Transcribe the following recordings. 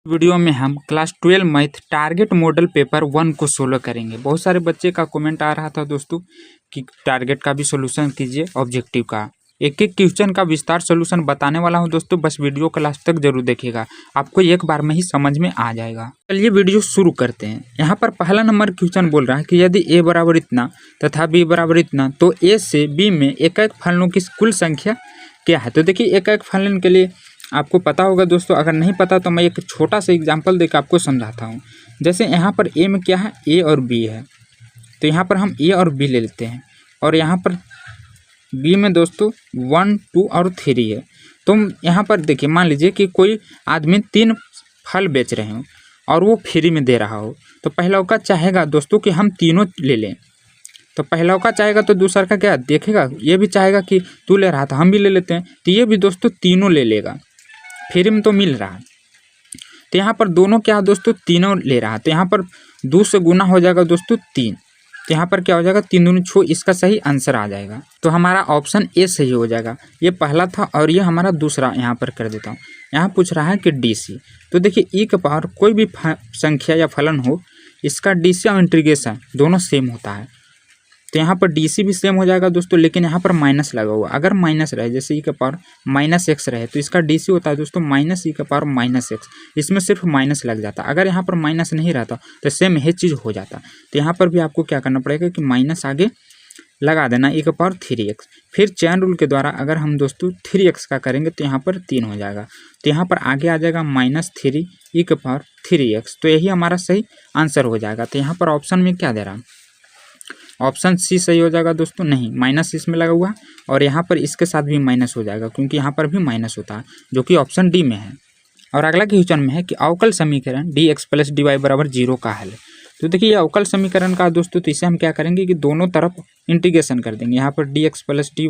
Video में हम class 12 math target model paper 1 को सोल्व करेंगे। बहुत सारे बच्चे का कमेंट आ रहा था दोस्तों कि टारगेट का भी सोल्यूशन कीजिए, ऑब्जेक्टिव का एक एक क्वेश्चन का विस्तार सोल्यूशन बताने वाला हूं दोस्तों। बस वीडियो को लास्ट तक जरूर देखिएगा, आपको एक बार में ही समझ में आ जाएगा। चलिए वीडियो शुरू करते हैं। यहाँ पर पहला नंबर क्वेश्चन बोल रहा है कि यदि ए बराबर इतना तथा बी बराबर इतना तो ए से बी में एक फलनों की कुल संख्या क्या है। तो देखिए एक फलन के लिए आपको पता होगा दोस्तों, अगर नहीं पता तो मैं एक छोटा सा एग्जांपल देकर आपको समझाता हूँ। जैसे यहाँ पर ए में क्या है, ए और बी है, तो यहाँ पर हम ए और बी ले लेते हैं। और यहाँ पर बी में दोस्तों 1, 2 और 3 है। तो यहाँ पर देखिए, मान लीजिए कि कोई आदमी 3 फल बेच रहे हो और वो फ्री में दे रहा हो, तो पहला का चाहेगा दोस्तों कि हम तीनों ले लें। तो पहला का चाहेगा तो दूसरा का क्या देखेगा, ये भी चाहेगा कि तू ले रहा था हम भी ले लेते हैं, तो ये भी दोस्तों तीनों ले लेगा, फ्री में तो मिल रहा है। तो यहाँ पर दोनों क्या दोस्तों तीनों ले रहा है, तो यहाँ पर 2 से गुना हो जाएगा दोस्तों 3। तो यहाँ पर क्या हो जाएगा, 3 दूनी 6, इसका सही आंसर आ जाएगा। तो हमारा ऑप्शन ए सही हो जाएगा। ये पहला था और ये हमारा दूसरा यहाँ पर कर देता हूँ। यहाँ पूछ रहा है कि डी सी। तो देखिए ई के पावर कोई भी संख्या या फलन हो, इसका डी सी और इंटीग्रेशन दोनों सेम होता है। तो यहाँ पर डी सी भी सेम हो जाएगा दोस्तों, लेकिन यहाँ पर माइनस लगा हुआ। अगर माइनस रहे, जैसे ई का पावर -x रहे, तो इसका डी सी होता है दोस्तों -e का पावर -x। इसमें सिर्फ माइनस लग जाता। अगर यहाँ पर माइनस नहीं रहता तो सेम यही चीज़ हो जाता। तो यहाँ पर भी आपको क्या करना पड़ेगा कि माइनस आगे लगा देना, e का पावर 3x। फिर चैन रूल के द्वारा अगर हम दोस्तों 3x का करेंगे तो यहाँ पर 3 हो जाएगा। तो यहाँ पर आगे आ जाएगा -3 e का पावर 3x। तो यही हमारा सही आंसर हो जाएगा। तो यहाँ पर ऑप्शन में क्या दे रहा है, ऑप्शन सी सही हो जाएगा दोस्तों। नहीं, माइनस इसमें लगा हुआ और यहाँ पर इसके साथ भी माइनस हो जाएगा, क्योंकि यहाँ पर भी माइनस होता है, जो कि ऑप्शन डी में है। और अगला क्वेश्चन में है कि अवकल समीकरण dx + dy = 0 का हल। तो देखिए ये अवकल समीकरण का दोस्तों, तो इसे हम क्या करेंगे कि दोनों तरफ इंटीग्रेशन कर देंगे। यहाँ पर dx + dy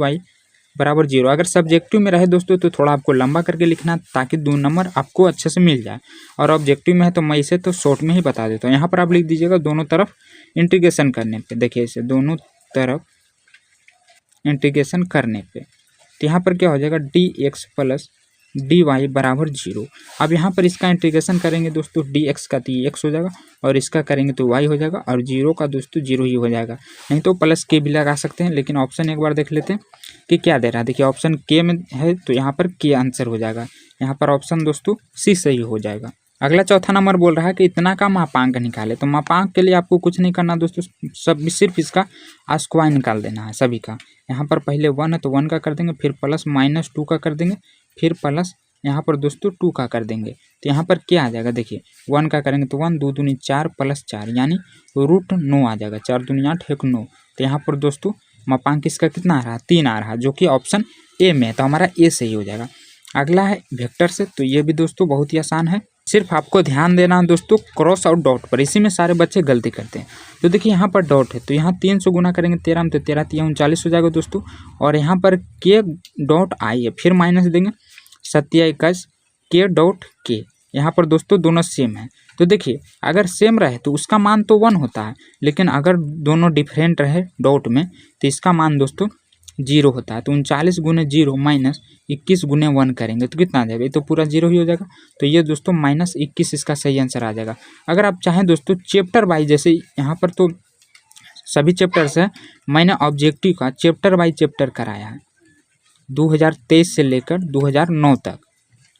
= 0। अगर सब्जेक्टिव में रहे दोस्तों तो थोड़ा आपको लंबा करके लिखना, ताकि 2 नंबर आपको अच्छे से मिल जाए। और ऑब्जेक्टिव में है तो मैं इसे तो शॉर्ट में ही बता देता हूँ। यहाँ पर आप लिख दीजिएगा दोनों तरफ इंटीग्रेशन करने पे। देखिए इसे दोनों तरफ इंटीग्रेशन करने पे, तो यहाँ पर क्या हो जाएगा, dx + dy = 0। अब यहाँ पर इसका इंटीग्रेशन करेंगे दोस्तों, dx का तो x हो जाएगा और इसका करेंगे तो y हो जाएगा, और 0 का दोस्तों 0 ही हो जाएगा। नहीं तो प्लस के भी लगा सकते हैं, लेकिन ऑप्शन एक बार देख लेते हैं कि क्या दे रहा है। देखिए ऑप्शन के में है तो यहाँ पर के आंसर हो जाएगा। यहाँ पर ऑप्शन दोस्तों सी सही हो जाएगा। अगला चौथा नंबर बोल रहा है कि इतना का मापांक निकाले। तो मापांक के लिए आपको कुछ नहीं करना दोस्तों, सब सिर्फ इसका स्क्वायर निकाल देना है सभी का। यहाँ पर पहले 1 है तो 1 का कर देंगे, फिर प्लस -2 का कर देंगे, फिर प्लस यहाँ पर दोस्तों 2 का कर देंगे। तो यहाँ पर क्या आ जाएगा, देखिए 1 का करेंगे तो 1, 2 दूनी 4 + 4 यानी √9 आ जाएगा। 4 दूनी 8, 1 9। तो यहाँ पर दोस्तों मापांक इसका कितना आ रहा है, 3 आ रहा है, जो कि ऑप्शन ए में है। तो हमारा ए सही हो जाएगा। अगला है वेक्टर से। तो ये भी दोस्तों बहुत ही आसान है, सिर्फ आपको ध्यान देना है दोस्तों क्रॉस और डॉट पर। इसी में सारे बच्चे गलती करते हैं। तो देखिए यहाँ पर डॉट है, तो यहाँ 3 से गुना करेंगे 13 में, तो 13 × 3 = 39 हो जाएगा दोस्तों। और यहाँ पर के डॉट आई है, फिर माइनस देंगे 27 के डॉट के। यहाँ पर दोस्तों दोनों सेम है। तो देखिए अगर सेम रहे तो उसका मान तो 1 होता है, लेकिन अगर दोनों डिफरेंट रहे डॉट में तो इसका मान दोस्तों 0 होता है। तो 39 × 0 - 21 × 1 करेंगे तो कितना आ जाएगा, ये तो पूरा 0 ही हो जाएगा। तो ये दोस्तों -21 इसका सही आंसर आ जाएगा। अगर आप चाहें दोस्तों चैप्टर वाइज, जैसे यहाँ पर तो सभी चैप्टर्स है, मैंने ऑब्जेक्टिव का चैप्टर बाई चैप्टर कराया है 2023 से लेकर 2009 तक।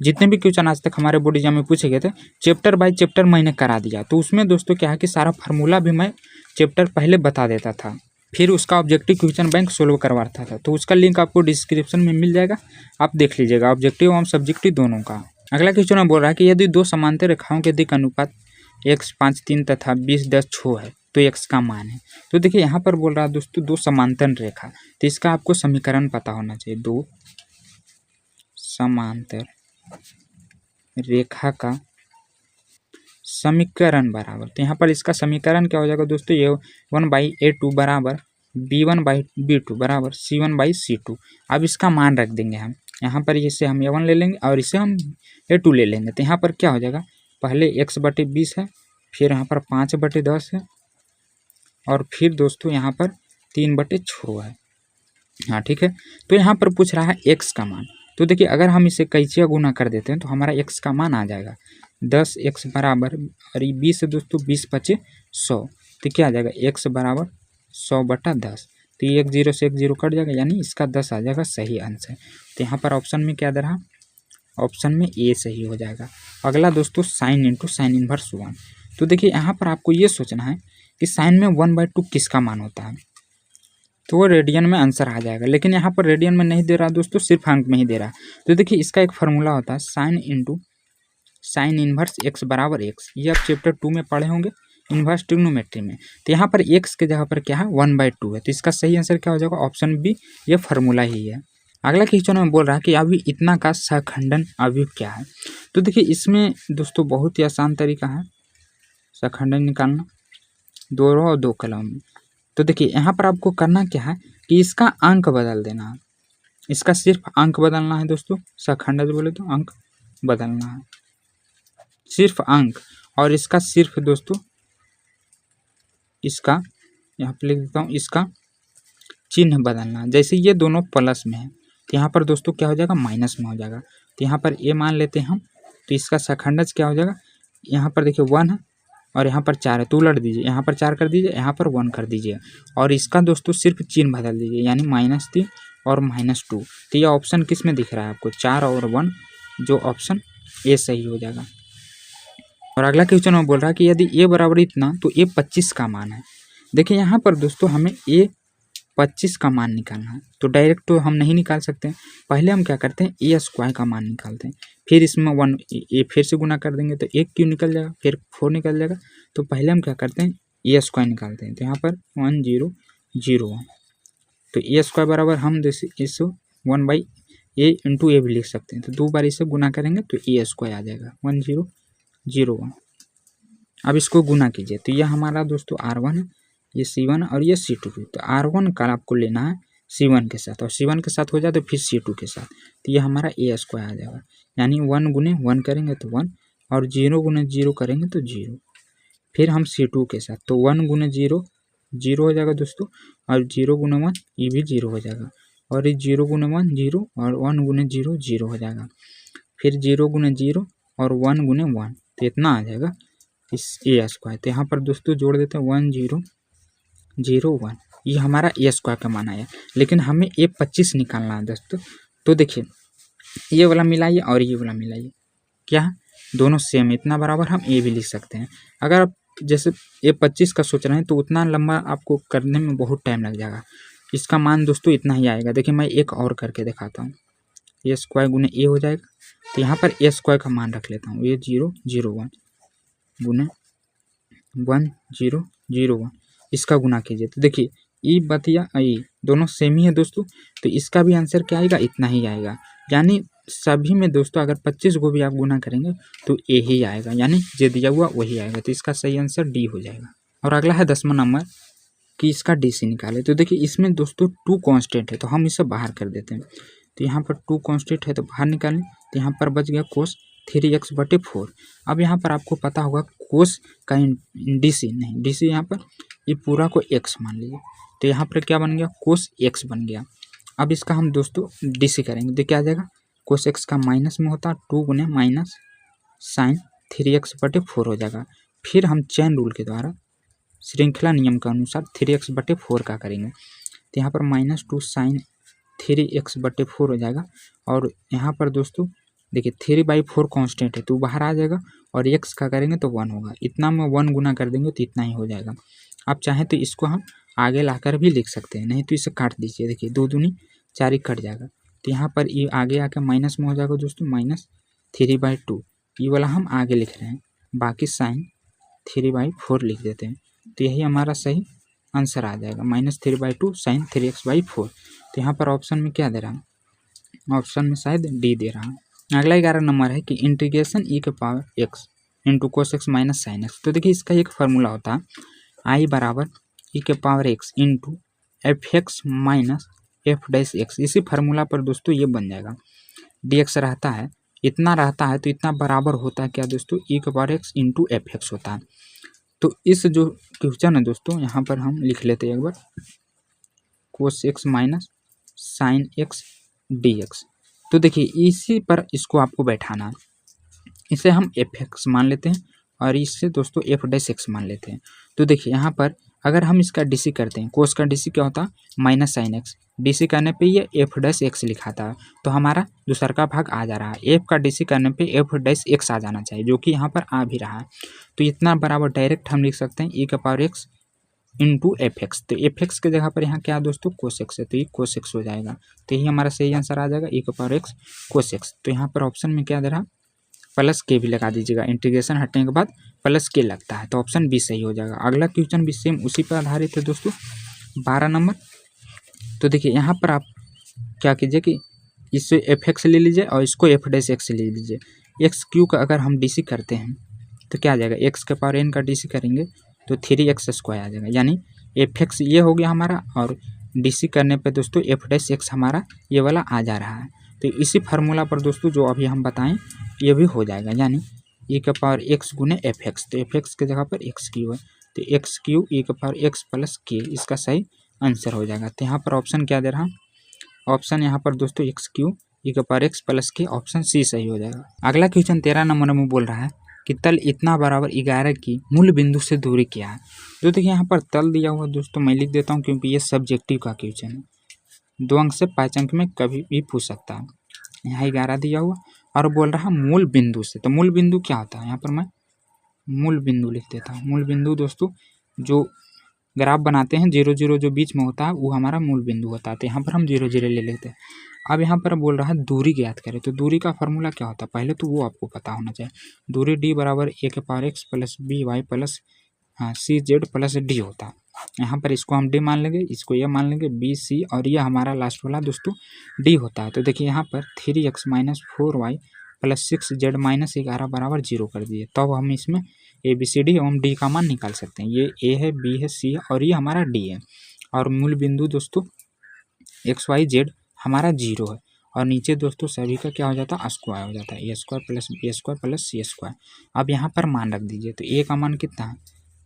जितने भी क्वेश्चन आज तक हमारे बोर्ड एग्जाम में पूछे गए थे, चैप्टर बाय चैप्टर मैंने करा दिया। तो उसमें दोस्तों क्या है कि सारा फार्मूला भी मैं चैप्टर पहले बता देता था, फिर उसका ऑब्जेक्टिव क्वेश्चन बैंक सोल्व करवाता था। तो उसका लिंक आपको डिस्क्रिप्शन में मिल जाएगा, आप देख लीजिएगा, ऑब्जेक्टिव और सब्जेक्टिव दोनों का। अगला क्वेश्चन में बोल रहा है कि यदि 2 समांतर रेखाओं के दिक् अनुपात x 5 3 तथा 20 10 6 है तो x का मान है। तो देखिए यहाँ पर बोल रहा है दोस्तों 2 समांतर रेखा, तो इसका आपको समीकरण पता होना चाहिए। 2 समांतर रेखा का समीकरण बराबर, तो यहाँ पर इसका समीकरण क्या हो जाएगा दोस्तों, ये 1/a2 = b1/b2 = c1/c2। अब इसका मान रख देंगे हम, यहाँ पर इसे हम a1 ले लेंगे और इसे हम a2 ले लेंगे। तो यहाँ पर क्या हो जाएगा, पहले x/20 है, फिर यहाँ पर 5/10 है, और फिर दोस्तों यहाँ पर 3/6 है। हाँ ठीक है। तो यहाँ पर पूछ रहा है x का मान। तो देखिए अगर हम इसे कैंची गुना कर देते हैं तो हमारा x का मान आ जाएगा। 10x बराबर, और ये 20 है दोस्तों, 20 पचे 100, तो क्या आ जाएगा x बराबर 100/10। तो ये 1 0 से 1 0 कट जाएगा, यानी इसका 10 आ जाएगा सही आंसर। तो यहाँ पर ऑप्शन में क्या दे रहा, ऑप्शन में ए सही हो जाएगा। अगला दोस्तों साइन इंटू साइन इनवर्स 1। तो देखिए यहाँ पर आपको ये सोचना है कि साइन में 1/2 किसका मान होता है, तो वो रेडियन में आंसर आ जाएगा, लेकिन यहाँ पर रेडियन में नहीं दे रहा दोस्तों, सिर्फ अंक में ही दे रहा है। तो देखिए इसका एक फार्मूला होता है sine into sine inverse x बराबर x, ये आप चैप्टर 2 में पढ़े होंगे इनवर्स ट्रिग्नोमेट्री में। तो यहाँ पर x के जगह पर क्या है 1/2 है, तो इसका सही आंसर क्या हो जाएगा, ऑप्शन बी, ये फार्मूला ही है। अगला क्वेश्चन में बोल रहा है कि अभी इतना का सखंडन अवयव क्या है। तो देखिए इसमें दोस्तों बहुत ही आसान तरीका है सखंडन निकालना, 2 रो और 2 कॉलम में। तो देखिए यहाँ पर आपको करना क्या है कि इसका अंक बदल देना है, इसका सिर्फ अंक बदलना है दोस्तों, सखंडन बोले तो अंक बदलना है, सिर्फ अंक, और इसका सिर्फ दोस्तों इसका यहाँ पर लिख देता हूँ, इसका चिन्ह बदलना है। जैसे ये दोनों प्लस में है तो यहाँ पर दोस्तों क्या हो जाएगा माइनस में हो जाएगा। तो यहाँ पर ए मान लेते हैं हम, तो इसका सखंडज क्या हो जाएगा, यहाँ पर देखिए 1 है और यहाँ पर 4 है, तो उलट दीजिए, यहाँ पर 4 कर दीजिए, यहाँ पर 1 कर दीजिए, और इसका दोस्तों सिर्फ चिन्ह बदल दीजिए, यानी -3 और -2। तो ये ऑप्शन किस में दिख रहा है आपको, 4 और 1, जो ऑप्शन ए सही हो जाएगा। और अगला क्वेश्चन में बोल रहा है कि यदि ए बराबर इतना तो ए 25 का मान है। देखिए यहाँ पर दोस्तों हमें ए 25 का मान निकालना है, तो डायरेक्ट तो हम नहीं निकाल सकते हैं, पहले हम क्या करते हैं ए स्क्वायर का मान निकालते हैं, फिर इसमें 1 ए फिर से गुना कर देंगे तो 1 क्यों निकल जाएगा, फिर 4 निकल जाएगा। तो पहले हम क्या करते हैं ए स्क्वायर निकालते हैं, तो यहाँ पर 1 0 0 1, तो ए स्क्वायर बराबर हम जैसे इस 1/a इंटू ए भी लिख सकते हैं, तो 2 बार इसे गुना करेंगे तो ए स्क्वायर आ जाएगा 1 0 0 1। अब इसको गुना कीजिए, तो यह हमारा दोस्तों R1 है, ये C1 और ये C2 है। तो R1 का आपको लेना है C1 के साथ, और C1 के साथ हो जाए तो फिर C2 के साथ, तो ये हमारा ए स्क्वायर आ जाएगा, यानी 1 गुने 1 करेंगे तो 1, और 0 गुने 0 करेंगे तो 0, फिर हम C2 के साथ, तो 1 गुने 0 0 हो जाएगा दोस्तों, और 0 गुने 1 ये भी 0 हो जाएगा, और ये 0 गुने 1 0, और 1 गुने 0 0 हो जाएगा, फिर 0 गुने 0 और 1 गुने 1, तो इतना आ जाएगा इस ए स्क्वायर। तो यहाँ पर दोस्तों जोड़ देते हैं 1 0 0 1, ये हमारा ए स्क्वायर का मान आया, लेकिन हमें ए 25 निकालना है दोस्तों। तो देखिए ये वाला मिलाइए और ये वाला मिलाइए, क्या दोनों सेम, इतना बराबर हम ए भी लिख सकते हैं। अगर आप जैसे ए 25 का सोच रहे हैं तो उतना लंबा आपको करने में बहुत टाइम लग जाएगा, इसका मान दोस्तों इतना ही आएगा। देखिए मैं एक और करके दिखाता हूँ, ए स्क्वायर गुने ए हो जाएगा, तो यहाँ पर ए स्क्वायर का मान रख लेता हूँ, ये 0 0 1 गुने 1 0 0 1, इसका गुना कीजिए, तो देखिए ई बतिया ई दोनों सेम ही है दोस्तों, तो इसका भी आंसर क्या आएगा, इतना ही आएगा। यानी सभी में दोस्तों अगर 25 को भी आप गुना करेंगे तो ए ही आएगा, यानी जो दिया हुआ वही आएगा, तो इसका सही आंसर डी हो जाएगा। और अगला है 10वां नंबर कि इसका डी से निकाले। तो देखिए इसमें दोस्तों 2 कांस्टेंट है, तो हम इसे बाहर कर देते हैं, तो यहाँ पर 2 कांस्टेंट है तो बाहर निकालें, तो यहाँ पर बच गया कोस 3x/4। अब यहाँ पर आपको पता होगा कोस का डी सी नहीं, डी सी यहाँ पर ये पूरा को x मान लीजिए, तो यहाँ पर क्या बन गया कोस x बन गया। अब इसका हम दोस्तों डी सी करेंगे तो क्या आ जाएगा, कोस x का माइनस में होता 2 गुने माइनस साइन 3x/4 हो जाएगा। फिर हम चैन रूल के द्वारा श्रृंखला नियम के अनुसार 3x/4 का करेंगे, तो यहाँ पर -2 साइन 3x/4 हो जाएगा, और यहाँ पर दोस्तों देखिए 3/4 कांस्टेंट है तो बाहर आ जाएगा, और x का करेंगे तो 1 होगा, इतना में 1 गुना कर देंगे तो इतना ही हो जाएगा। आप चाहें तो इसको हम आगे लाकर भी लिख सकते हैं, नहीं तो इसे काट दीजिए, देखिए 2 दूनी 4 ही कट जाएगा, तो यहाँ पर ये आगे आकर माइनस में हो जाएगा दोस्तों, -3/2, ये वाला हम आगे लिख रहे हैं, बाकी साइन 3/4 लिख देते हैं, तो यही हमारा सही आंसर आ जाएगा, -3/2 साइन 3x/4। तो यहाँ पर ऑप्शन में क्या दे रहा है, ऑप्शन में शायद डी दे रहा है। अगला 11 नंबर है कि इंटीग्रेशन e के power x into cos x minus sine x। तो देखिए इसका एक फार्मूला होता है i बराबर e के power x into f(x) minus f'(x)। इसी फार्मूला पर दोस्तों ये बन जाएगा, dx रहता है इतना रहता है तो इतना बराबर होता है क्या दोस्तों, e के पावर x इंटू f(x) होता है। तो इस जो क्वेश्चन है दोस्तों यहाँ पर हम लिख लेते हैं एक बार, cos x minus sine x dx। तो देखिए इसी पर इसको आपको बैठाना है, इसे हम एफ एक्स मान लेते हैं और इससे दोस्तों एफ डैश एक्स मान लेते हैं। तो देखिए यहाँ पर अगर हम इसका डीसी करते हैं, कोस का डीसी क्या होता है माइनस साइन एक्स, डीसी करने पे ये एफ डैश एक्स लिखा था, तो हमारा दूसर का भाग आ जा रहा है। एफ का डीसी करने पे एफ डैश एक्स आ जाना चाहिए, जो कि यहाँ पर आ भी रहा है। तो इतना बराबर डायरेक्ट हम लिख सकते हैं ई का power x into F x. तो एफ एक्स की जगह पर यहाँ क्या है दोस्तों कोस एक्स है, तो ये कोस एक्स हो जाएगा। तो यही हमारा सही आंसर आ जाएगा ई का पावर एक्स कोस एक्स। तो यहाँ पर ऑप्शन में क्या दे रहा प्लस के भी लगा दीजिएगा, इंटीग्रेशन हटने के बाद प्लस के लगता है, तो ऑप्शन बी सही हो जाएगा। अगला क्वेश्चन भी सेम उसी पर आधारित है दोस्तों, 12 नंबर। तो देखिए यहाँ पर आप क्या कीजिए कि इससे एफ एक्स ले लीजिए और इसको एफ डैश एक्स ले लीजिए। एक्स क्यू का अगर हम डीसी करते हैं तो क्या आ जाएगा, एक्स के पावर एन का डीसी करेंगे तो 3x स्क्वायर आ जाएगा, यानी एफ एक्स ये हो गया हमारा और डीसी करने पे दोस्तों एफ डैश एक्स हमारा ये वाला आ जा रहा है। तो इसी फार्मूला पर दोस्तों जो अभी हम बताएं ये भी हो जाएगा, यानी ई का पावर एक्स गुने एफ एक्स। तो एफ एक्स की जगह पर एक्स क्यू है, तो एक्स क्यू ई का पावर एक्स प्लस के इसका सही आंसर हो जाएगा। तो यहाँ पर ऑप्शन क्या दे रहा, ऑप्शन यहाँ पर दोस्तों एक्स क्यू ई का पावर एक्स प्लस के, ऑप्शन सी सही हो जाएगा। अगला क्वेश्चन 13 नंबर में बोल रहा है कि तल इतना बराबर 11 की मूल बिंदु से दूरी क्या है। तो देखिए यहाँ पर तल दिया हुआ दोस्तों मैं लिख देता हूँ क्योंकि ये सब्जेक्टिव का क्वेश्चन है, 2 अंक से 5 अंक में कभी भी पूछ सकता है। यहाँ 11 दिया हुआ और बोल रहा मूल बिंदु से, तो मूल बिंदु क्या होता है, यहाँ पर मैं मूल बिंदु लिख देता हूँ। मूल बिंदु दोस्तों जो ग्राफ बनाते हैं 0 0 जो बीच में होता है वो हमारा मूल बिंदु होता है, तो यहाँ पर हम 0 0 ले लेते हैं। अब यहाँ पर बोल रहा है दूरी ज्ञात करें, तो दूरी का फार्मूला क्या होता है पहले तो वो आपको पता होना चाहिए। दूरी डी बराबर ए के power X plus B Y plus C Z plus D होता है। यहाँ पर इसको हम डी मान लेंगे, इसको ये मान लेंगे बी सी, और ये हमारा लास्ट वाला दोस्तों डी होता है। तो देखिए यहाँ पर 3x minus 4y plus 6z minus 11 बराबर 0 कर दिए, तब हम इसमें ए बी सी डी एवं डी का मान निकाल सकते हैं। ये ए है, बी है, सी है और ये हमारा डी है। और मूल बिंदु दोस्तों एक्स वाई जेड हमारा 0 है, और नीचे दोस्तों सभी का क्या हो जाता है स्क्वायर हो जाता है, A square plus B square plus C square. अब यहाँ पर मान रख दीजिए, तो ए का मान कितना है,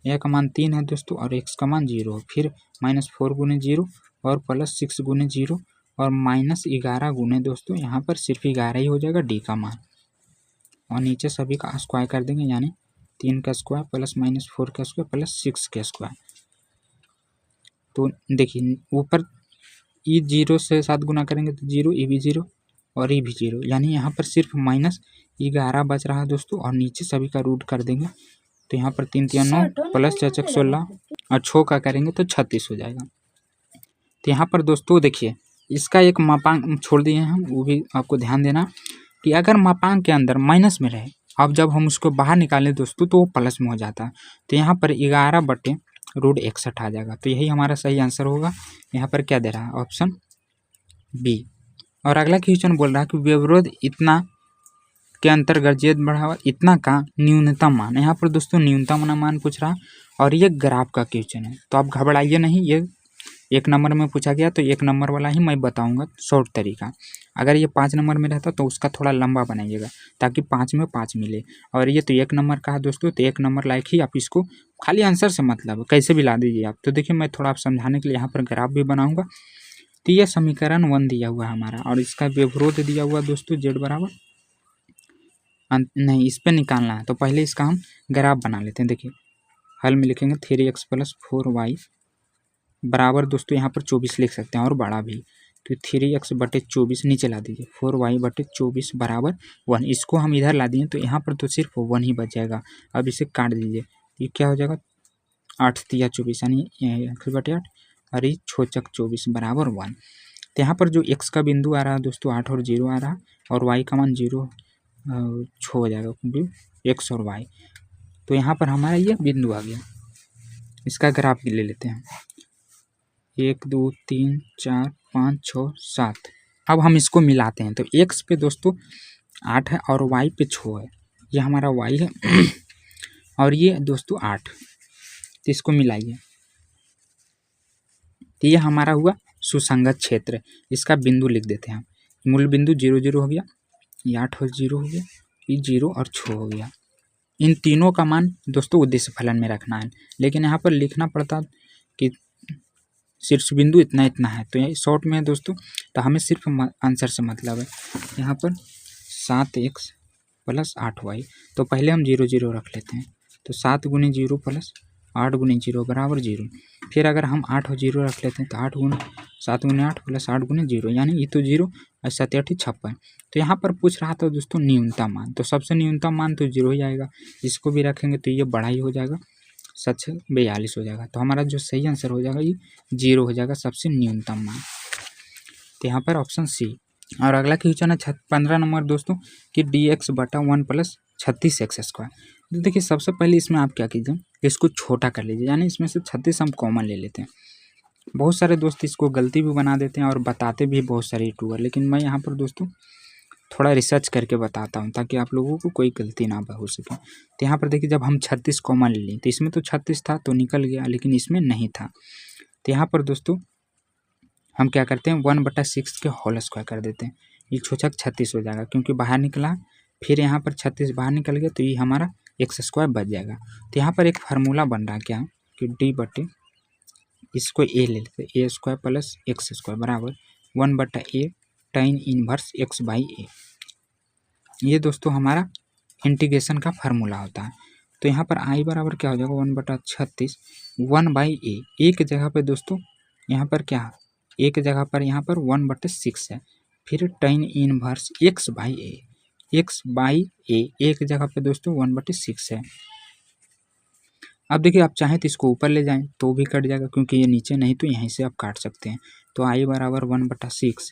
ए का मान 3 है दोस्तों और एक्स का मान 0 है, फिर -4 गुने 0 और प्लस 6 गुने 0 और -11 गुने दोस्तों यहाँ पर सिर्फ 11 ही हो जाएगा डी का मान, और नीचे सभी का स्क्वायर कर देंगे, यानी 3 का स्क्वायर प्लस -4 का स्क्वायर प्लस 6 का स्क्वायर। तो देखिए ऊपर ई 0 से 7 गुना करेंगे तो 0, ई भी 0 और ई भी 0, यानी यहाँ पर सिर्फ -11 बच रहा है दोस्तों, और नीचे सभी का रूट कर देंगे। तो यहाँ पर 3 3 9 प्लस 4 6 16 और 6 का करेंगे तो 36 हो जाएगा। तो यहाँ पर दोस्तों देखिए इसका एक मापांक छोड़ दिए हैं हम, वो भी आपको ध्यान देना कि अगर मापांक के अंदर माइनस में रहे, अब जब हम उसको बाहर निकालें दोस्तों तो वो प्लस में हो जाता है। तो यहाँ पर 11/√61 आ जाएगा, तो यही हमारा सही आंसर होगा। यहाँ पर क्या दे रहा है ऑप्शन बी। और अगला क्वेश्चन बोल रहा है कि व्यवरोध इतना के अंतर्गत जेड बढ़ावा इतना का न्यूनतम मान। यहाँ पर दोस्तों न्यूनतम मान पूछ रहा है और ये ग्राफ का क्वेश्चन है, तो आप घबराइए नहीं, ये 1 नंबर में पूछा गया तो 1 नंबर वाला ही मैं बताऊंगा शॉर्ट तरीका। अगर ये 5 नंबर में रहता तो उसका थोड़ा लंबा बनाइएगा ताकि 5 में 5 मिले, और ये तो 1 नंबर का है दोस्तों, तो 1 नंबर लायक ही आप इसको खाली आंसर से मतलब कैसे भी ला दीजिए आप। तो देखिए मैं थोड़ा आप समझाने के लिए यहाँ पर ग्राफ भी बनाऊंगा। तो ये समीकरण 1 दिया हुआ है हमारा, और इसका व्यवरोध दिया हुआ दोस्तों जेड बराबर नहीं, इस पर निकालना है तो पहले इसका हम ग्राफ बना लेते हैं। देखिए हल में लिखेंगे 3x प्लस 4y बराबर दोस्तों यहाँ पर 24 लिख सकते हैं और बड़ा भी, तो 3x/24 नीचे ला दीजिए, 4y/24 बराबर 1। इसको हम इधर ला दिए तो यहाँ पर तो सिर्फ 1 ही बच जाएगा। अब इसे काट दीजिए, ये क्या हो जाएगा 8 तिया 24 यानी 8 और ये 6 चक 24 बराबर 1। तो यहाँ पर जो x का बिंदु आ रहा है दोस्तों 8 और 0 आ रहा है, और y का मान 0 6 हो जाएगा क्योंकि x और y। तो यहाँ पर हमारा ये बिंदु आ गया। इसका ग्राफ ले लेते हैं, 1 2 3 4 5 6 7। अब हम इसको मिलाते हैं, तो x पे दोस्तों 8 है और y पे 6 है, ये हमारा y है और ये दोस्तों 8। तो इसको मिलाइए, तो ये हमारा हुआ सुसंगत क्षेत्र। इसका बिंदु लिख देते हैं, मूल बिंदु 0 0 हो गया, ये 8 और 0 हो गया, ये 0 और 6 हो गया। इन तीनों का मान दोस्तों उद्देश्य फलन में रखना है, लेकिन यहाँ पर लिखना पड़ता कि शीर्ष बिंदु इतना इतना है, तो ये शॉर्ट में है दोस्तों, तो हमें सिर्फ आंसर से मतलब है। यहाँ पर 7x प्लस 8y। तो पहले हम 0 0 रख लेते हैं। तो 7 गुने 0 प्लस 8 गुने 0 बराबर 0। फिर अगर हम 8 और 0 रख लेते हैं तो 7 गुने 8 प्लस 8 गुने 0, यानी ये तो 0 और 7 8 56। तो यहाँ पर पूछ रहा था दोस्तों न्यूनतम मान, तो सबसे न्यूनतम मान तो 0 ही आएगा। इसको भी रखेंगे तो ये बड़ा ही हो जाएगा, 7 42 हो जाएगा। तो हमारा जो सही आंसर हो जाएगा ये 0 हो जाएगा, सबसे न्यूनतम मान। तो यहाँ पर ऑप्शन सी। और अगला क्वेश्चन है 15 नंबर दोस्तों कि dx बटा 1 प्लस 36x²। तो देखिए सबसे पहले इसमें आप क्या कीजिए, इसको छोटा कर लीजिए, यानी इसमें से 36 हम कॉमन ले लेते हैं। बहुत सारे दोस्त इसको गलती भी बना देते हैं और बताते भी बहुत सारे यूट्यूबर, लेकिन मैं यहाँ पर दोस्तों थोड़ा रिसर्च करके बताता हूँ ताकि आप लोगों को कोई गलती ना हो सके। तो यहाँ पर देखिए जब हम 36 कॉमन ले लें तो इसमें तो 36 था तो निकल गया, लेकिन इसमें नहीं था। तो यहाँ पर दोस्तों हम क्या करते हैं 1/6 के होल स्क्वायर कर देते हैं। ये छोचक 36 हो जाएगा क्योंकि बाहर निकला, फिर यहाँ पर 36 बाहर निकल गया तो ये हमारा x² बच जाएगा। तो यहाँ पर एक फार्मूला बन रहा है क्या कि d/, इसको a ले लेते हैं, a² प्लस x² बराबर 1/a tan इनवर्स x/a। ये दोस्तों हमारा इंटीग्रेशन का फार्मूला होता है। तो यहाँ पर i बराबर क्या हो जाएगा 1/36 1/a। एक जगह पे दोस्तों यहाँ पर क्या, एक जगह पर यहाँ पर 1/6 है, फिर tan इनवर्स x/a, x/a एक जगह पे दोस्तों 1/6 है। अब देखिए आप चाहें तो इसको ऊपर ले जाएं तो भी कट जाएगा क्योंकि ये नीचे नहीं, तो यहीं से आप काट सकते हैं। तो i बराबर 1/6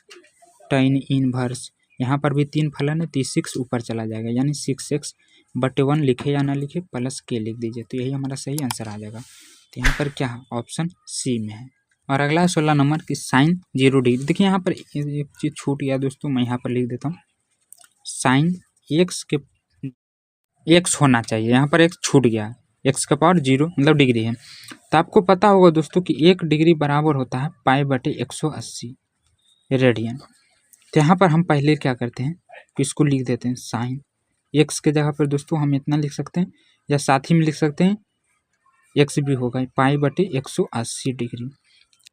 tan इनवर्स, यहाँ पर भी 3 फलन है तो 6 ऊपर चला जाएगा, यानी 6x/1 लिखे या ना लिखे प्लस के लिख दीजिए, तो यही हमारा सही आंसर आ जाएगा। तो यहाँ पर क्या ऑप्शन सी में है। और अगला है 16 नंबर की साइन 0 डिग्री। देखिए यहाँ पर एक चीज़ छूट गया दोस्तों, मैं यहाँ पर लिख देता हूँ साइन एक्स होना चाहिए, यहाँ पर एक छूट गया, x का पावर 0 मतलब डिग्री है। तो आपको पता होगा दोस्तों कि 1 डिग्री बराबर होता है π/180 रेडियन। तो यहाँ पर हम पहले क्या करते हैं कि इसको लिख देते हैं साइन x के जगह पर दोस्तों हम इतना लिख सकते हैं, या साथ ही में लिख सकते हैं x भी होगा π/180 डिग्री।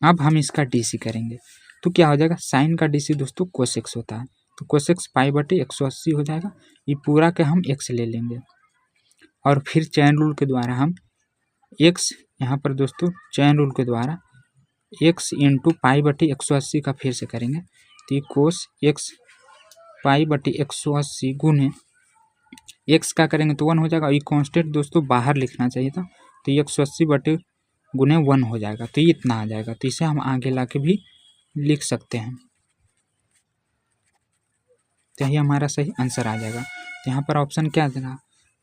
अब हम इसका DC करेंगे तो क्या हो जाएगा, साइन का DC दोस्तों कोसेक्स होता है, तो कोसेक्स π/180 हो जाएगा। ये पूरा के हम x ले लेंगे और फिर चैन रूल के द्वारा हम x, यहाँ पर दोस्तों चैन रूल के द्वारा x इंटू π/180 का फिर से करेंगे, तो ये कोस x π/180 गुने x का करेंगे तो 1 हो जाएगा। ये कांस्टेंट दोस्तों बाहर लिखना चाहिए था, तो ये 180 गुने 1 हो जाएगा, तो ये इतना आ जाएगा। तो इसे हम आगे ला के भी लिख सकते हैं, तो यही हमारा सही आंसर आ जाएगा। तो यहाँ पर ऑप्शन क्या देगा,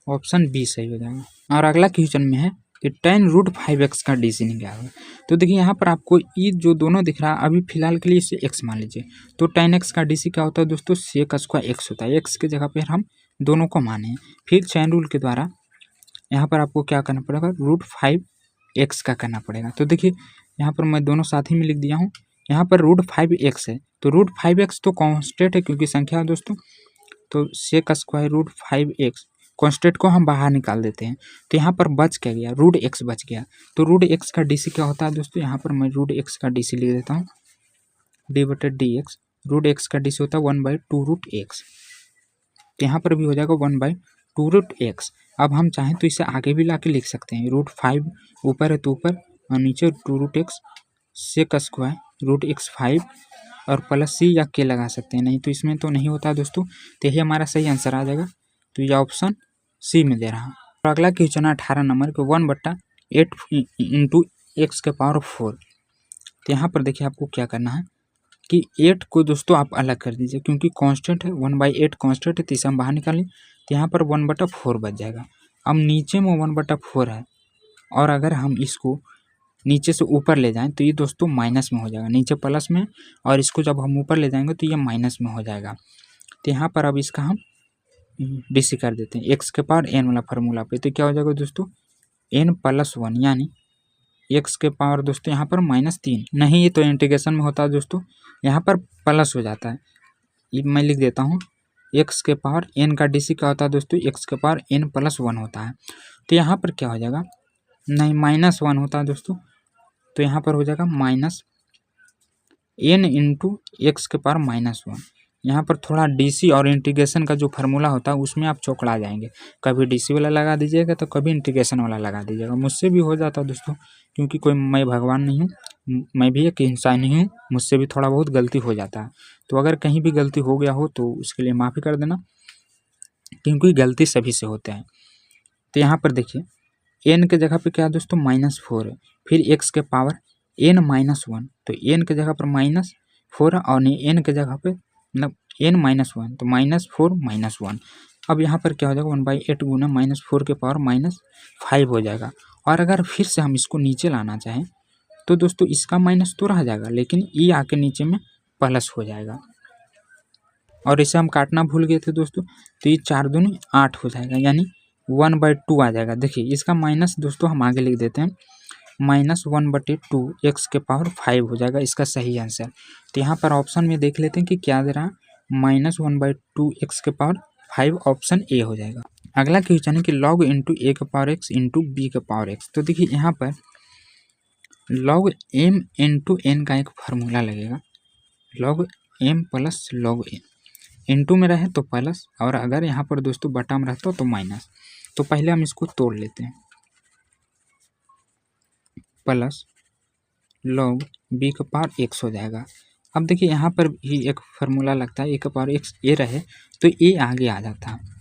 ऑप्शन बी सही हो जाएगा। और अगला क्वेश्चन में है कि tan√5x का DC निकालें। तो देखिए यहाँ पर आपको ये जो दोनों दिख रहा है अभी फिलहाल के लिए इसे x मान लीजिए। तो tan x का DC क्या होता है दोस्तों, sec² x होता है, x की जगह पर हम दोनों को माने। फिर चैन रूल के द्वारा यहाँ पर आपको क्या करना पड़ेगा, √5x का करना पड़ेगा। तो देखिए यहाँ पर मैं दोनों साथ ही में लिख दिया हूँ, यहाँ पर √5x है तो √5x तो कांस्टेंट है क्योंकि संख्या है दोस्तों, तो sec²√5x कांस्टेंट को हम बाहर निकाल देते हैं। तो यहाँ पर बच क्या गया, √x बच गया। तो √x का DC क्या होता है दोस्तों, यहाँ पर मैं √x का DC लिख देता हूँ d/dx। √x का DC होता है 1/2√x, तो यहाँ पर भी हो जाएगा 1/2√x। अब हम चाहें तो इसे आगे भी ला के लिख सकते हैं, √5 ऊपर है तो ऊपर और नीचे 2√x sec²√x5 और प्लस c या k लगा सकते हैं, नहीं तो इसमें तो नहीं होता दोस्तों। तो यही हमारा सही आंसर आ जाएगा, तो यह ऑप्शन सी में दे रहा है। और अगला क्वेश्चन है 18 नंबर के 1/8 इंटू x⁴। तो यहाँ पर देखिए आपको क्या करना है कि 8 को दोस्तों आप अलग कर दीजिए क्योंकि कांस्टेंट है, 1/8 कांस्टेंट है, तो इसे हम बाहर निकालें तो यहाँ पर 1/4 बच जाएगा। अब नीचे में 1/4 है और अगर हम इसको नीचे से ऊपर ले जाएं तो ये दोस्तों माइनस में हो जाएगा, नीचे प्लस में और इसको जब हम ऊपर ले जाएंगे तो ये माइनस में हो जाएगा। तो यहाँ पर अब इसका हम DC कर देते हैं x⁴n वाला फार्मूला पे, तो क्या हो जाएगा दोस्तों n+1, यानी x⁴ दोस्तों यहाँ पर -3 नहीं, ये तो इंटीग्रेशन में होता है दोस्तों, यहाँ पर प्लस हो जाता है। ये मैं लिख देता हूँ x⁴n का DC क्या होता है दोस्तों, x⁴n+1 होता है। तो यहाँ पर क्या हो जाएगा, नहीं -1 होता है दोस्तों, तो यहाँ पर हो जाएगा -n इंटू x⁴ -1, यहाँ पर थोड़ा डीसी और इंटीग्रेशन का जो फार्मूला होता है उसमें आप चौकड़ा जाएंगे। कभी डीसी वाला लगा दीजिएगा तो कभी इंटीग्रेशन वाला लगा दीजिएगा। मुझसे भी हो जाता है दोस्तों, क्योंकि कोई मैं भगवान नहीं हूँ, मैं भी एक इंसान ही हूँ, मुझसे भी थोड़ा बहुत गलती हो जाता है। तो अगर कहीं भी गलती हो गया हो तो उसके लिए माफ़ी कर देना, क्योंकि गलती सभी से होते हैं। तो यहाँ पर देखिए एन के जगह पे क्या है दोस्तों -4 है, फिर एक्स के पावर n-1, तो एन के जगह पर -4 और एन के जगह पे मतलब n-1 तो -4 -1। अब यहाँ पर क्या हो जाएगा 1/8 गुना -4 के पावर -5 हो जाएगा। और अगर फिर से हम इसको नीचे लाना चाहें तो दोस्तों इसका माइनस तो रह जाएगा, लेकिन ई आके नीचे में प्लस हो जाएगा। और इसे हम काटना भूल गए थे दोस्तों, तो ये 4 दूनी 8 हो जाएगा, यानी 1/2 आ जाएगा। देखिए इसका माइनस दोस्तों हम आगे लिख देते हैं, -1/2 एक्स के पावर 5 हो जाएगा इसका सही आंसर। तो यहाँ पर ऑप्शन में देख लेते हैं कि क्या दे रहा है, -1/2 एक्स के पावर 5 ऑप्शन ए हो जाएगा। अगला क्वेश्चन है कि log इंटू ए के पावर एक्स इंटू बी के पावर एक्स। तो देखिए यहाँ पर log m इंटू एन का एक फार्मूला लगेगा, log m plus log n, into में रहे तो प्लस, और अगर यहाँ पर दोस्तों बटा में रहता तो माइनस। तो पहले हम इसको तोड़ लेते हैं, प्लस log b का पावर x हो जाएगा। अब देखिए यहाँ पर भी एक फार्मूला लगता है, ए का पावर x ए रहे तो ए आगे आ जाता है।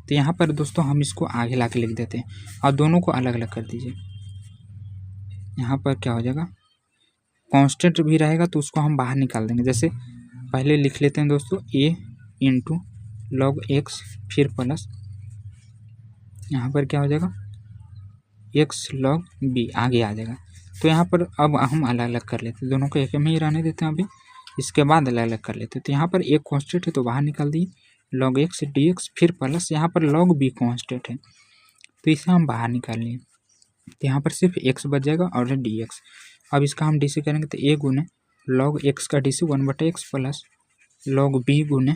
तो यहाँ पर दोस्तों हम इसको आगे ला के लिख देते हैं और दोनों को अलग अलग कर दीजिए। यहाँ पर क्या हो जाएगा, कांस्टेंट भी रहेगा तो उसको हम बाहर निकाल देंगे। जैसे पहले लिख लेते हैं दोस्तों a इंटू log x, फिर प्लस यहाँ पर क्या हो जाएगा x log b आगे आ जाएगा। तो यहाँ पर अब हम अलग अलग कर लेते हैं, दोनों को एक में ही रहने देते हैं अभी, इसके बाद अलग अलग कर लेते हैं। तो यहाँ पर एक कांस्टेंट है तो बाहर निकाल दिए, log x dx, फिर प्लस यहाँ पर log b कांस्टेंट है तो इसे हम बाहर निकाल लिए। तो यहाँ पर सिर्फ x बच जाएगा और dx। अब इसका हम डीसी करेंगे तो a गुने log x का DC 1/x plus log b गुने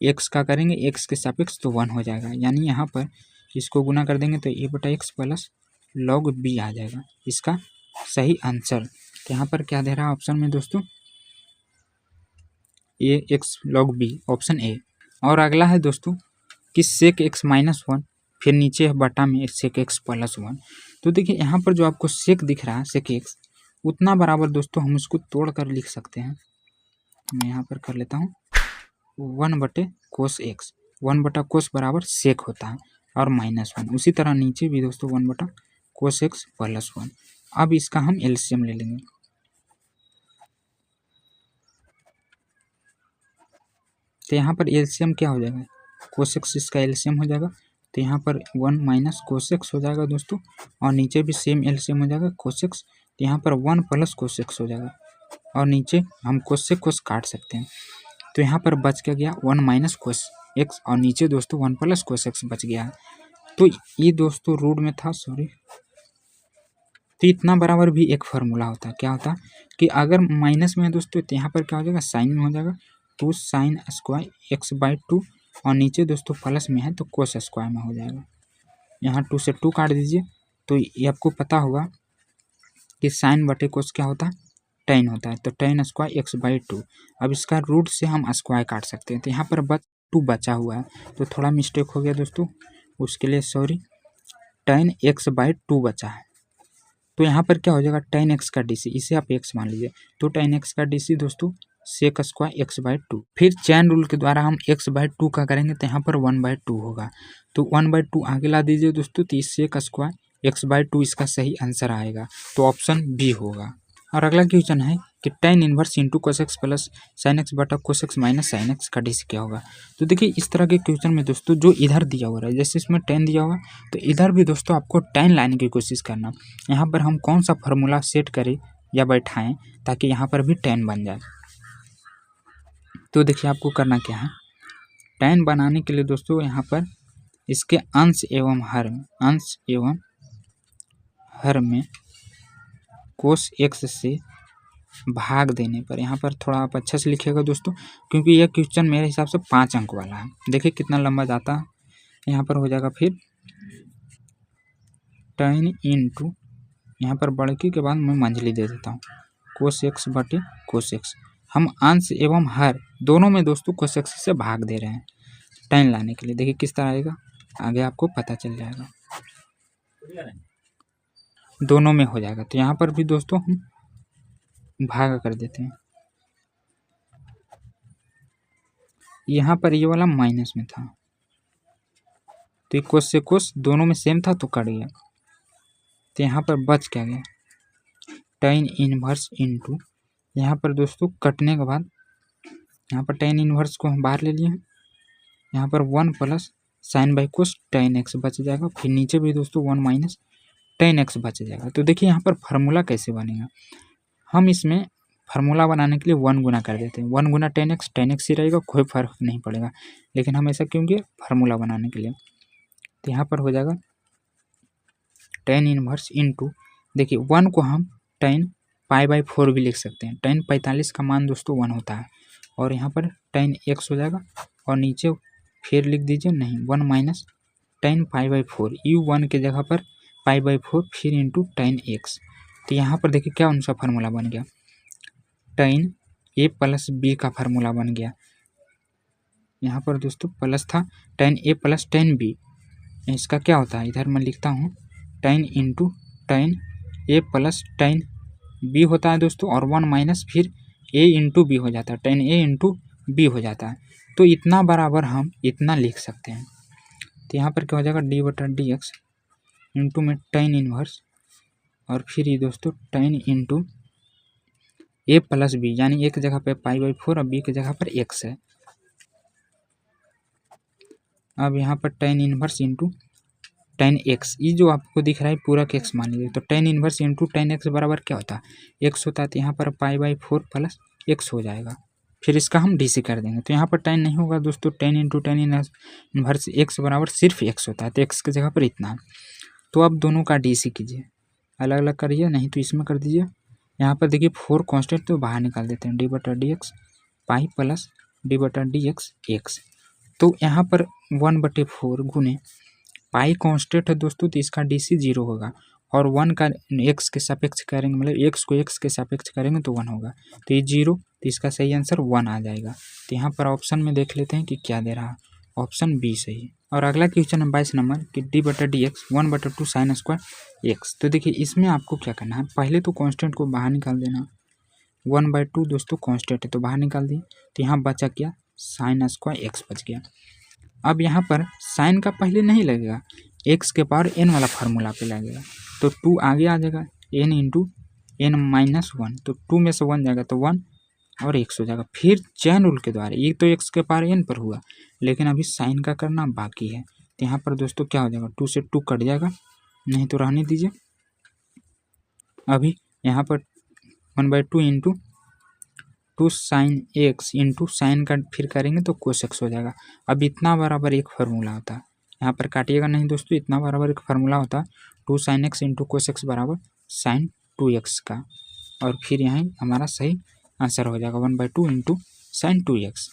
x का करेंगे x के सापेक्ष तो 1 हो जाएगा, यानी यहाँ पर इसको गुना कर देंगे तो a/x प्लस log b आ जाएगा इसका सही आंसर। तो यहाँ पर क्या दे रहा है ऑप्शन में दोस्तों, ax log b option A. और अगला है दोस्तों कि sec x -1, फिर नीचे है बटा में sec x प्लस 1। तो देखिए यहाँ पर जो आपको sec दिख रहा है sec x उतना बराबर दोस्तों हम उसको तोड़ कर लिख सकते हैं। मैं यहाँ पर कर लेता हूँ 1/cos x, 1/cos बराबर sec होता है और -1। उसी तरह नीचे भी दोस्तों 1/cos x प्लस 1। अब इसका हम एलसीएम ले लेंगे, तो यहाँ पर एलसीएम क्या हो जाएगा, cos x इसका एलसीएम हो जाएगा। तो यहाँ पर 1 - cos x हो जाएगा दोस्तों, और नीचे भी सेम एलसीएम हो जाएगा cos x। तो यहाँ पर 1 + cos x हो जाएगा, और नीचे हम cos से cos काट सकते हैं। तो यहाँ पर बच क्या गया 1 - cos x, और नीचे दोस्तों 1 + cos x बच गया। तो ये दोस्तों रूट में था, सॉरी। तो इतना बराबर भी एक फार्मूला होता है, क्या होता है कि अगर माइनस में है दोस्तों तो यहाँ पर क्या हो जाएगा साइन में हो जाएगा 2 sin स्क्वायर x/2, और नीचे दोस्तों प्लस में है तो कोस स्क्वायर में हो जाएगा। यहाँ 2 से 2 काट दीजिए तो ये आपको पता होगा कि साइन बटे कोस क्या होता है, tan होता है। तो tan स्क्वायर x/2। अब इसका रूट से हम स्क्वायर काट सकते हैं। तो यहाँ पर 2 बचा हुआ है, तो थोड़ा मिस्टेक हो गया दोस्तों, उसके लिए सॉरी। tan x/2 बचा है, तो यहाँ पर क्या हो जाएगा tan x का डीसी, इसे आप x मान लीजिए। तो tan x का डीसी दोस्तों sec स्क्वायर x/2। फिर चैन रूल के द्वारा हम x/2 का करेंगे तो यहाँ पर 1/2 होगा, तो 1/2 आगे ला दीजिए दोस्तों, तो sec स्क्वायर x/2 इसका सही आंसर आएगा, तो ऑप्शन बी होगा। और अगला क्वेश्चन है कि tan inverse into cos x plus sin x बटा cos x minus sin x का डीसी क्या होगा। तो देखिए इस तरह के क्वेश्चन में दोस्तों जो इधर दिया हुआ है, जैसे इसमें tan दिया हुआ तो इधर भी दोस्तों आपको tan लाने की कोशिश करना। यहाँ पर हम कौन सा फार्मूला सेट करें या बैठाएं ताकि यहाँ पर भी tan बन जाए। तो देखिए आपको करना क्या है, tan बनाने के लिए दोस्तों यहाँ पर इसके अंश एवं हर में cos x से भाग देने पर, यहाँ पर थोड़ा आप अच्छे से लिखिएगा दोस्तों, क्योंकि यह क्वेश्चन मेरे हिसाब से 5 अंक वाला है। देखिए कितना लंबा जाता है, यहाँ पर हो जाएगा फिर tan इंटू, यहाँ पर बड़की के बाद मैं मंझली दे देता हूँ cos x बटे cos x, हम अंश एवं हर दोनों में दोस्तों कोशेक्स से भाग दे रहे हैं tan लाने के लिए। देखिए किस तरह आएगा, आगे आपको पता चल जाएगा, दोनों में हो जाएगा। तो यहाँ पर भी दोस्तों हम भाग कर देते हैं। यहाँ पर ये वाला माइनस में था तो ये कोस से कोस दोनों में सेम था तो कट गया। तो यहाँ पर बच क्या गया, tan इनवर्स इंटू, यहाँ पर दोस्तों कटने के बाद यहाँ पर tan इनवर्स को हम बाहर ले लिए हैं। यहाँ पर 1 plus sign by cos tan x बच जाएगा। फिर नीचे भी दोस्तों 1 माइनस tan x बच जाएगा। तो देखिए यहाँ पर फार्मूला कैसे बनेगा, हम इसमें फार्मूला बनाने के लिए 1 गुना कर देते हैं। 1 गुना tan x ही रहेगा, कोई फर्क नहीं पड़ेगा। लेकिन हम ऐसा क्यों किए, फार्मूला बनाने के लिए। तो यहाँ पर हो जाएगा tan इनवर्स इंटू, देखिए 1 को हम tan π/4 भी लिख सकते हैं। tan 45 का मान दोस्तों 1 होता है और यहाँ पर tan x हो जाएगा और नीचे फिर लिख दीजिए नहीं 1 माइनस tan π/4, यू 1 के जगह पर π/4 फिर इंटू tan x। तो यहाँ पर देखिए क्या उनका फार्मूला बन गया, tan a प्लस b का फार्मूला बन गया। यहाँ पर दोस्तों प्लस था tan a plus tan b, इसका क्या होता है इधर मैं लिखता हूँ tan into tan a plus tan b होता है दोस्तों, और 1 माइनस फिर a इंटू बी हो जाता है, tan a इंटू बी हो जाता है। तो इतना बराबर हम इतना लिख सकते हैं। तो यहाँ पर क्या हो जाएगा d/dx इंटू में tan इनवर्स और फिर ये दोस्तों tan into a plus B, यानी एक जगह पे π/4 और b की जगह पर x है। अब यहाँ पर tan inverse into tan x, ये जो आपको दिख रहा है पूरा के x मान लीजिए। तो tan inverse into tan x बराबर क्या होता है, x होता है। तो यहाँ पर π/4 प्लस x हो जाएगा। फिर इसका हम DC कर देंगे तो यहाँ पर tan नहीं होगा दोस्तों, tan into tan inverse x बराबर सिर्फ x होता है। तो x की जगह पर इतना। तो अब दोनों का DC कीजिए, अलग अलग करिए, नहीं तो इसमें कर दीजिए। यहाँ पर देखिए 4 कांस्टेंट तो बाहर निकाल देते हैं, d/dx pi plus d/dx x। तो यहाँ पर 1/4 गुने पाई कांस्टेंट है दोस्तों, तो इसका DC 0 होगा और 1 का x के सापेक्ष करेंगे, मतलब x को x के सापेक्ष करेंगे तो 1 होगा। तो ये 0, तो इसका सही आंसर 1 आ जाएगा। तो यहाँ पर ऑप्शन में देख लेते हैं कि क्या दे रहा है, ऑप्शन बी सही है। और अगला क्वेश्चन है 22 नंबर कि d/dx 1/2 साइन स्क्वायर x। तो देखिए इसमें आपको क्या करना है, पहले तो कांस्टेंट को बाहर निकाल देना। 1/2 दोस्तों कांस्टेंट है तो बाहर निकाल दिए, तो यहाँ बचा क्या, साइन स्क्वायर x बच गया। अब यहाँ पर साइन का पहले नहीं लगेगा, x के पावर n वाला फार्मूला पे लगेगा। तो 2 आगे आ जाएगा, n इंटू n माइनस 1, तो 2 में से 1 जाएगा तो 1 और x हो जाएगा। फिर चैन रूल के द्वारा, ये तो x के पावर n पर हुआ, लेकिन अभी साइन का करना बाकी है। तो यहाँ पर दोस्तों क्या हो जाएगा, 2 से 2 कट जाएगा, नहीं तो रहने दीजिए। अभी यहाँ पर 1/2 into 2 sine x into sine का फिर करेंगे तो कोस x हो जाएगा। अब इतना बराबर एक फार्मूला होता है, यहाँ पर काटिएगा नहीं दोस्तों, इतना बराबर एक फार्मूला होता है 2 sine x into cos x बराबर साइन 2x का। और फिर यहाँ हमारा सही आंसर हो जाएगा 1/2 इंटू साइन 2x।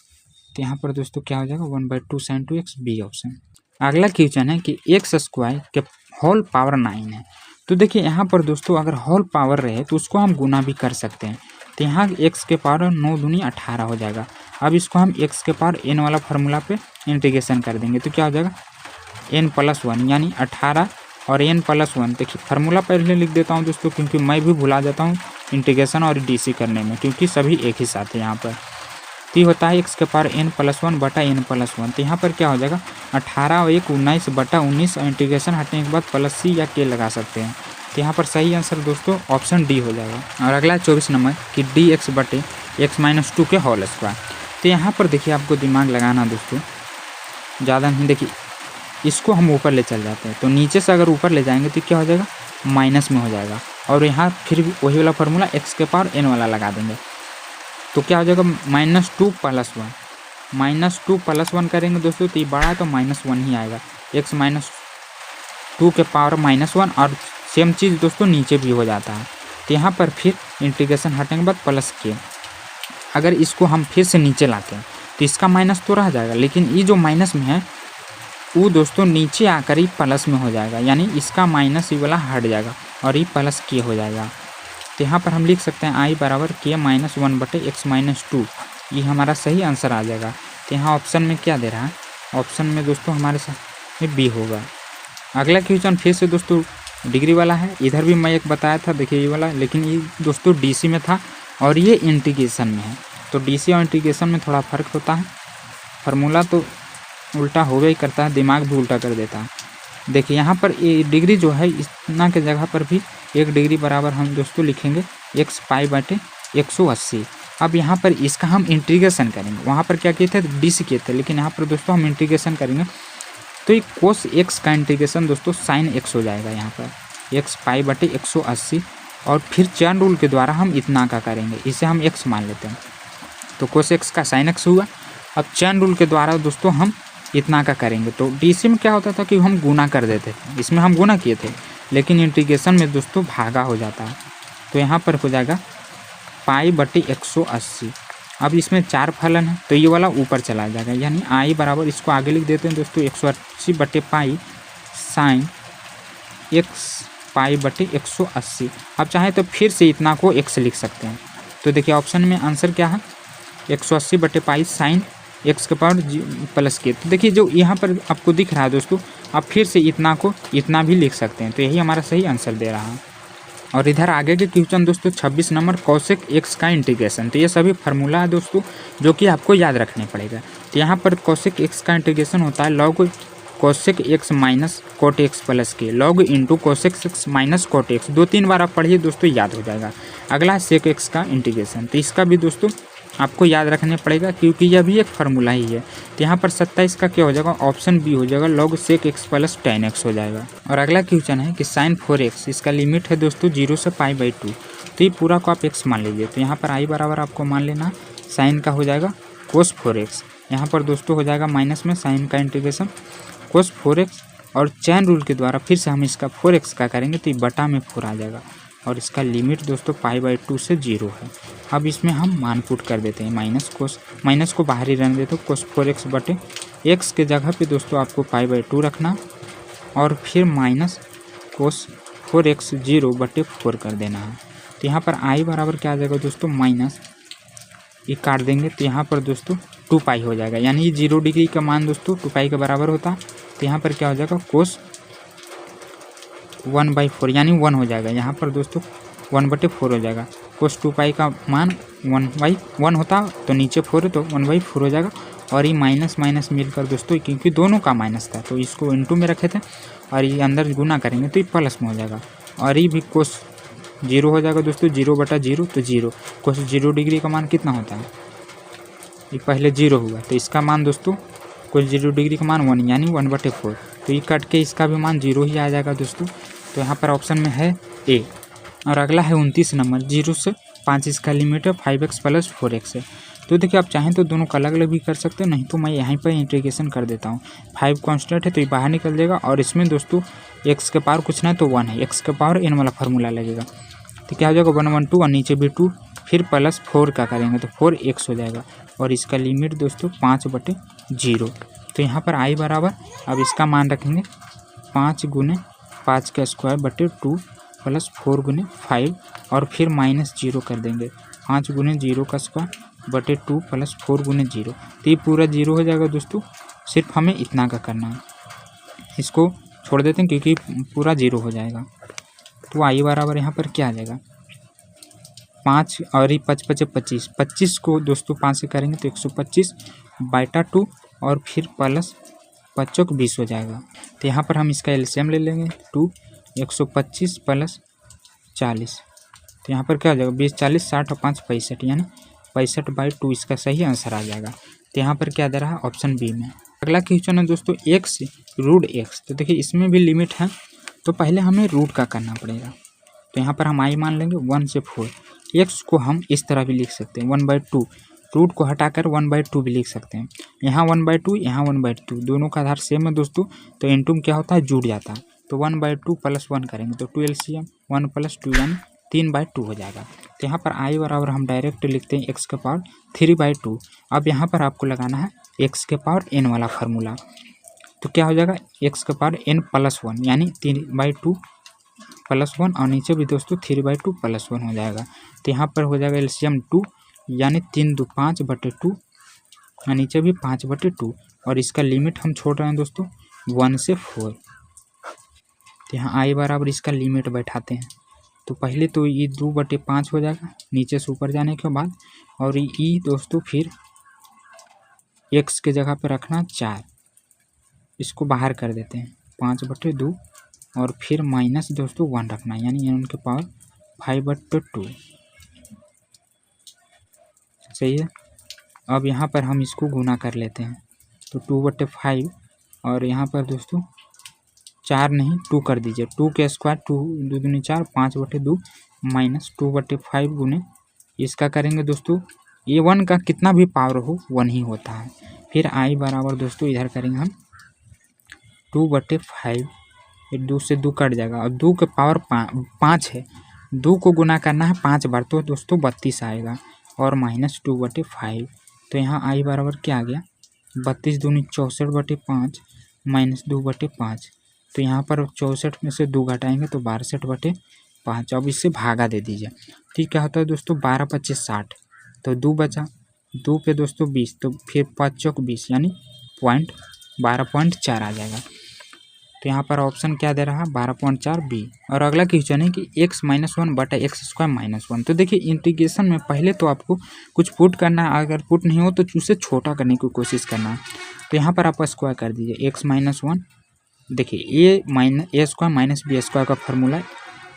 तो यहाँ पर दोस्तों क्या हो जाएगा 1/2 साइन 2x, बी ऑप्शन। अगला क्वेश्चन है कि x स्क्वायर के होल पावर 9 है। तो देखिए यहाँ पर दोस्तों अगर होल पावर रहे तो उसको हम गुना भी कर सकते हैं। तो यहाँ x के पावर 9 दूनी 18 हो जाएगा। अब इसको हम x के पावर n वाला फार्मूला पे इंटीग्रेशन कर देंगे तो क्या हो जाएगा n+1, यानी 18 और n+1। देखिए फार्मूला पहले लिख देता हूँ दोस्तों, क्योंकि मैं भी भुला जाता हूँ इंटीग्रेशन और DC करने में, क्योंकि सभी एक ही साथ है यहाँ पर। तो होता है x के पावर n+1 बटा n+1। तो यहाँ पर क्या हो जाएगा 18 और 1 19 बटा 19, और इंटीग्रेशन हटने के बाद प्लस c या k लगा सकते हैं। तो यहाँ पर सही आंसर दोस्तों ऑप्शन डी हो जाएगा। और अगला 24 नंबर कि dx बटे x-2 के होल स्क्वायर। तो यहाँ पर देखिए आपको दिमाग लगाना दोस्तों, ज़्यादा नहीं। देखिए इसको हम ऊपर ले चल जाते हैं, तो नीचे से अगर ऊपर ले जाएंगे तो क्या हो जाएगा माइनस में हो जाएगा, और यहाँ फिर भी वही वाला फार्मूला x के पावर n वाला लगा देंगे। तो क्या हो जाएगा -2 + 1 करेंगे दोस्तों, तो ये बड़ा है तो -1 ही आएगा, x-2 के पावर -1। और सेम चीज़ दोस्तों नीचे भी हो जाता है। तो यहाँ पर फिर इंटीग्रेशन हटने के बाद प्लस के, अगर इसको हम फिर से नीचे लाते हैं तो इसका माइनस तो रह जाएगा, लेकिन ये जो माइनस में है वो दोस्तों नीचे आकर ही प्लस में हो जाएगा, यानी इसका माइनस ये वाला हट जाएगा और ये प्लस के हो जाएगा। तो यहाँ पर हम लिख सकते हैं आई बराबर के माइनस 1/x-2। ये हमारा सही आंसर आ जाएगा। तो यहाँ ऑप्शन में क्या दे रहा है, ऑप्शन में दोस्तों हमारे साथ में बी होगा। अगला क्वेश्चन फिर से दोस्तों डिग्री वाला है। इधर भी मैं एक बताया था, देखिए ये वाला, लेकिन ये दोस्तों डीसी में था और ये इंटीग्रेशन में है। तो डीसी और इंटीग्रेशन में थोड़ा फ़र्क होता है, फार्मूला तो उल्टा हो ही करता है, दिमाग भी उल्टा कर देता है। देखिए यहाँ पर ये डिग्री जो है इतना के जगह पर भी 1 डिग्री बराबर हम दोस्तों लिखेंगे x π/180। अब यहाँ पर इसका हम इंटीग्रेशन करेंगे। वहाँ पर क्या किए थे, डीसी किए थे, लेकिन यहाँ पर दोस्तों हम इंटीग्रेशन करेंगे। तो ये कोस x का इंटीग्रेशन दोस्तों साइन x हो जाएगा। यहाँ पर x π/180 और फिर चैन रूल के द्वारा हम इतना का करेंगे, इसे हम x मान लेते हैं। तो कोस x का साइन x हुआ। अब चैन रूल के द्वारा दोस्तों हम इतना का करेंगे। तो डीसी में क्या होता था कि हम गुना कर देते थे, इसमें हम गुना किए थे, लेकिन इंटीग्रेशन में दोस्तों भागा हो जाता है। तो यहाँ पर हो जाएगा π/180। अब इसमें 4 फलन है तो ये वाला ऊपर चला जाएगा, यानी आई बराबर, इसको आगे लिख देते हैं दोस्तों 180/π साइन x π/180। अब चाहे तो फिर से इतना को x लिख सकते हैं। तो देखिए ऑप्शन में आंसर क्या है, 180/π साइन x के पावर प्लस के। तो देखिए जो यहाँ पर आपको दिख रहा है दोस्तों, आप फिर से इतना को इतना भी लिख सकते हैं। तो यही हमारा सही आंसर दे रहा है। और इधर आगे के क्वेश्चन दोस्तों 26 नंबर कोसेक x का इंटीग्रेशन। तो ये सभी फार्मूला है दोस्तों जो कि आपको याद रखने पड़ेगा। तो यहाँ पर कोसेक x का इंटीग्रेशन होता है log cosec x minus cot x plus K, log into cosec x minus cot x। 2-3 बार आप पढ़िए दोस्तों, याद हो जाएगा। अगला है सेक x का इंटीग्रेशन। तो इसका भी दोस्तों आपको याद रखने पड़ेगा, क्योंकि यह भी एक फार्मूला ही है। तो यहाँ पर 27 का क्या हो जाएगा, ऑप्शन बी हो जाएगा, log sec x plus tan x हो जाएगा। और अगला क्वेश्चन है कि साइन 4x, इसका लिमिट है दोस्तों 0 से π/2। तो ये पूरा को आप x मान लीजिए। तो यहाँ पर आई बराबर आपको मान लेना, साइन का हो जाएगा कोस 4x। यहाँ पर दोस्तों हो जाएगा माइनस में साइन का इंटीग्रेशन कोस 4x, और चैन रूल के द्वारा फिर से हम इसका 4x का करेंगे तो ये बटा में 4 आ जाएगा। और इसका लिमिट दोस्तों π/2 से 0 है। अब इसमें हम मान पुट कर देते हैं, माइनस को बाहर ही रहने देते हो। कोस 4x/x के जगह पे दोस्तों आपको π/2 रखना, और फिर माइनस कोस 4x 0/4 कर देना है। तो यहाँ पर आई बराबर क्या आ जाएगा दोस्तों, माइनस ये काट देंगे तो यहाँ पर दोस्तों 2π हो जाएगा, यानी ये 0 डिग्री का मान दोस्तों 2π के बराबर होता है। तो यहाँ पर क्या हो जाएगा, कोस 1/4 यानी 1 हो जाएगा। यहाँ पर दोस्तों 1/4 हो जाएगा। कोस 2π का मान 1/1 होता, तो नीचे 4 है तो 1/4 हो जाएगा। और ये माइनस माइनस मिलकर दोस्तों, क्योंकि दोनों का माइनस था तो इसको इनटू में रखे थे, और ये अंदर गुना करेंगे तो ये प्लस में हो जाएगा। और ये भी कोस 0 हो जाएगा दोस्तों, 0/0 तो 0। कोस 0 डिग्री का मान कितना होता है, ये पहले 0 हुआ, तो इसका मान दोस्तों कोस 0 डिग्री का मान 1 यानी 1/4। तो ये कट के इसका भी मान 0 ही आ जाएगा दोस्तों। तो यहाँ पर ऑप्शन में है ए। और अगला है 29 नंबर, 0 से 5 इसका लिमिट है 5x + 4x है। तो देखिए आप चाहें तो दोनों का अलग अलग भी कर सकते हैं, नहीं तो मैं यहीं पर इंटीग्रेशन कर देता हूँ। 5 कांस्टेंट है तो ये बाहर निकल जाएगा, और इसमें दोस्तों x के पावर कुछ ना तो 1 है, x के पावर n वाला फार्मूला लगेगा। तो क्या हो जाएगा 1 1 2, और नीचे भी 2, फिर प्लस 4 का करेंगे तो 4x हो जाएगा। और इसका लिमिट दोस्तों 5/0। तो यहाँ पर आई बराबर, अब इसका मान रखेंगे 5 × 5 का स्क्वायर बटे 2 प्लस 4 × 5, और फिर -0 कर देंगे। 5 × 0 का स्क्वायर बटे 2 प्लस 4 × 0। तो ये पूरा 0 हो जाएगा दोस्तों, सिर्फ हमें इतना का करना है। इसको छोड़ देते हैं क्योंकि पूरा 0 हो जाएगा। तो आई बराबर यहाँ पर क्या आ जाएगा, 5 और ये 5 × 25, 25 को दोस्तों 5 से करेंगे तो 125/2, और फिर प्लस 5 × 20 हो जाएगा। तो यहाँ पर हम इसका एलसीएम ले लेंगे 2, 125 + 40। तो यहाँ पर क्या हो जाएगा 20 40 60 और 5 65, यानी 65/2 इसका सही आंसर आ जाएगा। तो यहाँ पर क्या दे रहा है, ऑप्शन बी में। अगला क्वेश्चन है दोस्तों x√x। तो देखिए इसमें भी लिमिट है, तो पहले हमें रूट का करना पड़ेगा। तो यहाँ पर हम आई मान लेंगे 1 से 4। x को हम इस तरह भी लिख सकते हैं 1/2, रूट को हटाकर 1/2 भी लिख सकते हैं। यहाँ 1/2 यहाँ 1/2, दोनों का आधार सेम है दोस्तों, तो इनटू में क्या होता है, जुड़ जाता है। तो 1/2 + 1 करेंगे तो 2 LCM 1 + 2 यानी 3/2 हो जाएगा। तो यहाँ पर आई बराबर हम डायरेक्ट लिखते हैं x के पावर 3/2। अब यहाँ पर आपको लगाना है x के पावर n वाला फार्मूला। तो क्या हो जाएगा, x के पावर n + 1 यानी 3/2 +1 और नीचे भी दोस्तों 3/2 +1 हो जाएगा। तो यहाँ पर हो जाएगा एलसीएम 2 यानी 3 2 5/2 और नीचे भी 5/2 और इसका लिमिट हम छोड़ रहे हैं दोस्तों 1 से 4। तो यहाँ i बराबर इसका लिमिट बैठाते हैं। तो पहले तो ये 2/5 हो जाएगा नीचे से ऊपर जाने के बाद, और ये दोस्तों फिर x के जगह पर रखना 4, इसको बाहर कर देते हैं 5/2 और फिर माइनस दोस्तों 1 रखना यानी n के पावर 5/2। सही है। अब यहाँ पर हम इसको गुना कर लेते हैं तो 2/5 और यहाँ पर दोस्तों 4 नहीं 2 कर दीजिए, 2 के स्क्वायर 2 2 दूनी 4 5/2 माइनस 2/5 गुने इसका करेंगे दोस्तों A1 का कितना भी पावर हो 1 ही होता है। फिर i बराबर दोस्तों इधर करेंगे हम 2/5, 2 से 2 कट जाएगा और 2 के पावर 5 है, 2 को गुना करना है 5 बार तो दोस्तों 32 आएगा और माइनस 2/5। तो यहाँ i बराबर क्या आ गया 32 दूनी 64/5 माइनस 2/5। तो यहाँ पर 64 में से 2 घटाएंगे तो 62/5। अब इससे भागा दे दीजिए। ठीक क्या होता है दोस्तों 12×25 = 60, तो 2 बचा, 2 पे दोस्तों 20, तो फिर 5 चौक 20 यानी 12.4 आ जाएगा। तो यहाँ पर ऑप्शन क्या दे रहा है 12.4 बी। और अगला क्वेश्चन है कि x - 1/x² - 1। तो देखिए इंटीग्रेशन में पहले तो आपको कुछ पुट करना है, अगर पुट नहीं हो तो उसे छोटा करने की कोशिश करना है। तो यहाँ पर आप स्क्वायर कर दीजिए x - 1, देखिए a - (a² - b² का फॉर्मूला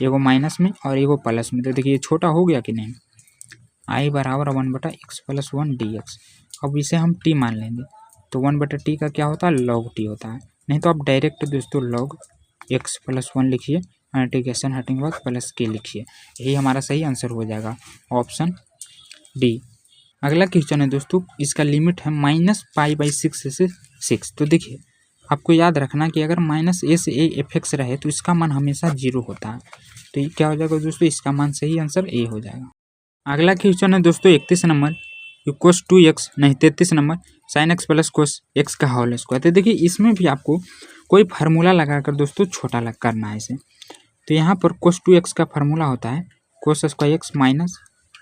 एगो माइनस में और एगो प्लस में, तो देखिए ये छोटा हो गया कि नहीं। i बराबर 1/x + 1 dx। अब इसे हम t मान लेंगे तो 1/t का क्या होता है log t होता है, नहीं तो आप डायरेक्ट दोस्तों log x + 1 लिखिए, इंटीग्रेशन हटने के बाद प्लस के लिखिए, यही हमारा सही आंसर हो जाएगा ऑप्शन डी। अगला क्वेश्चन है दोस्तों, इसका लिमिट है -π/6 से 6। तो देखिए आपको याद रखना कि अगर -a से a fx रहे तो इसका मान हमेशा 0 होता है। तो ये क्या हो जाएगा दोस्तों, इसका मान सही आंसर ए हो जाएगा। अगला क्वेश्चन है दोस्तों 31 नंबर, cos 2x नहीं 33 number sin x + cos x का होल स्क्वायर। तो देखिए इसमें भी आपको कोई फार्मूला लगाकर दोस्तों छोटा करना है इसे। तो यहाँ पर cos 2x का फार्मूला होता है cos square x minus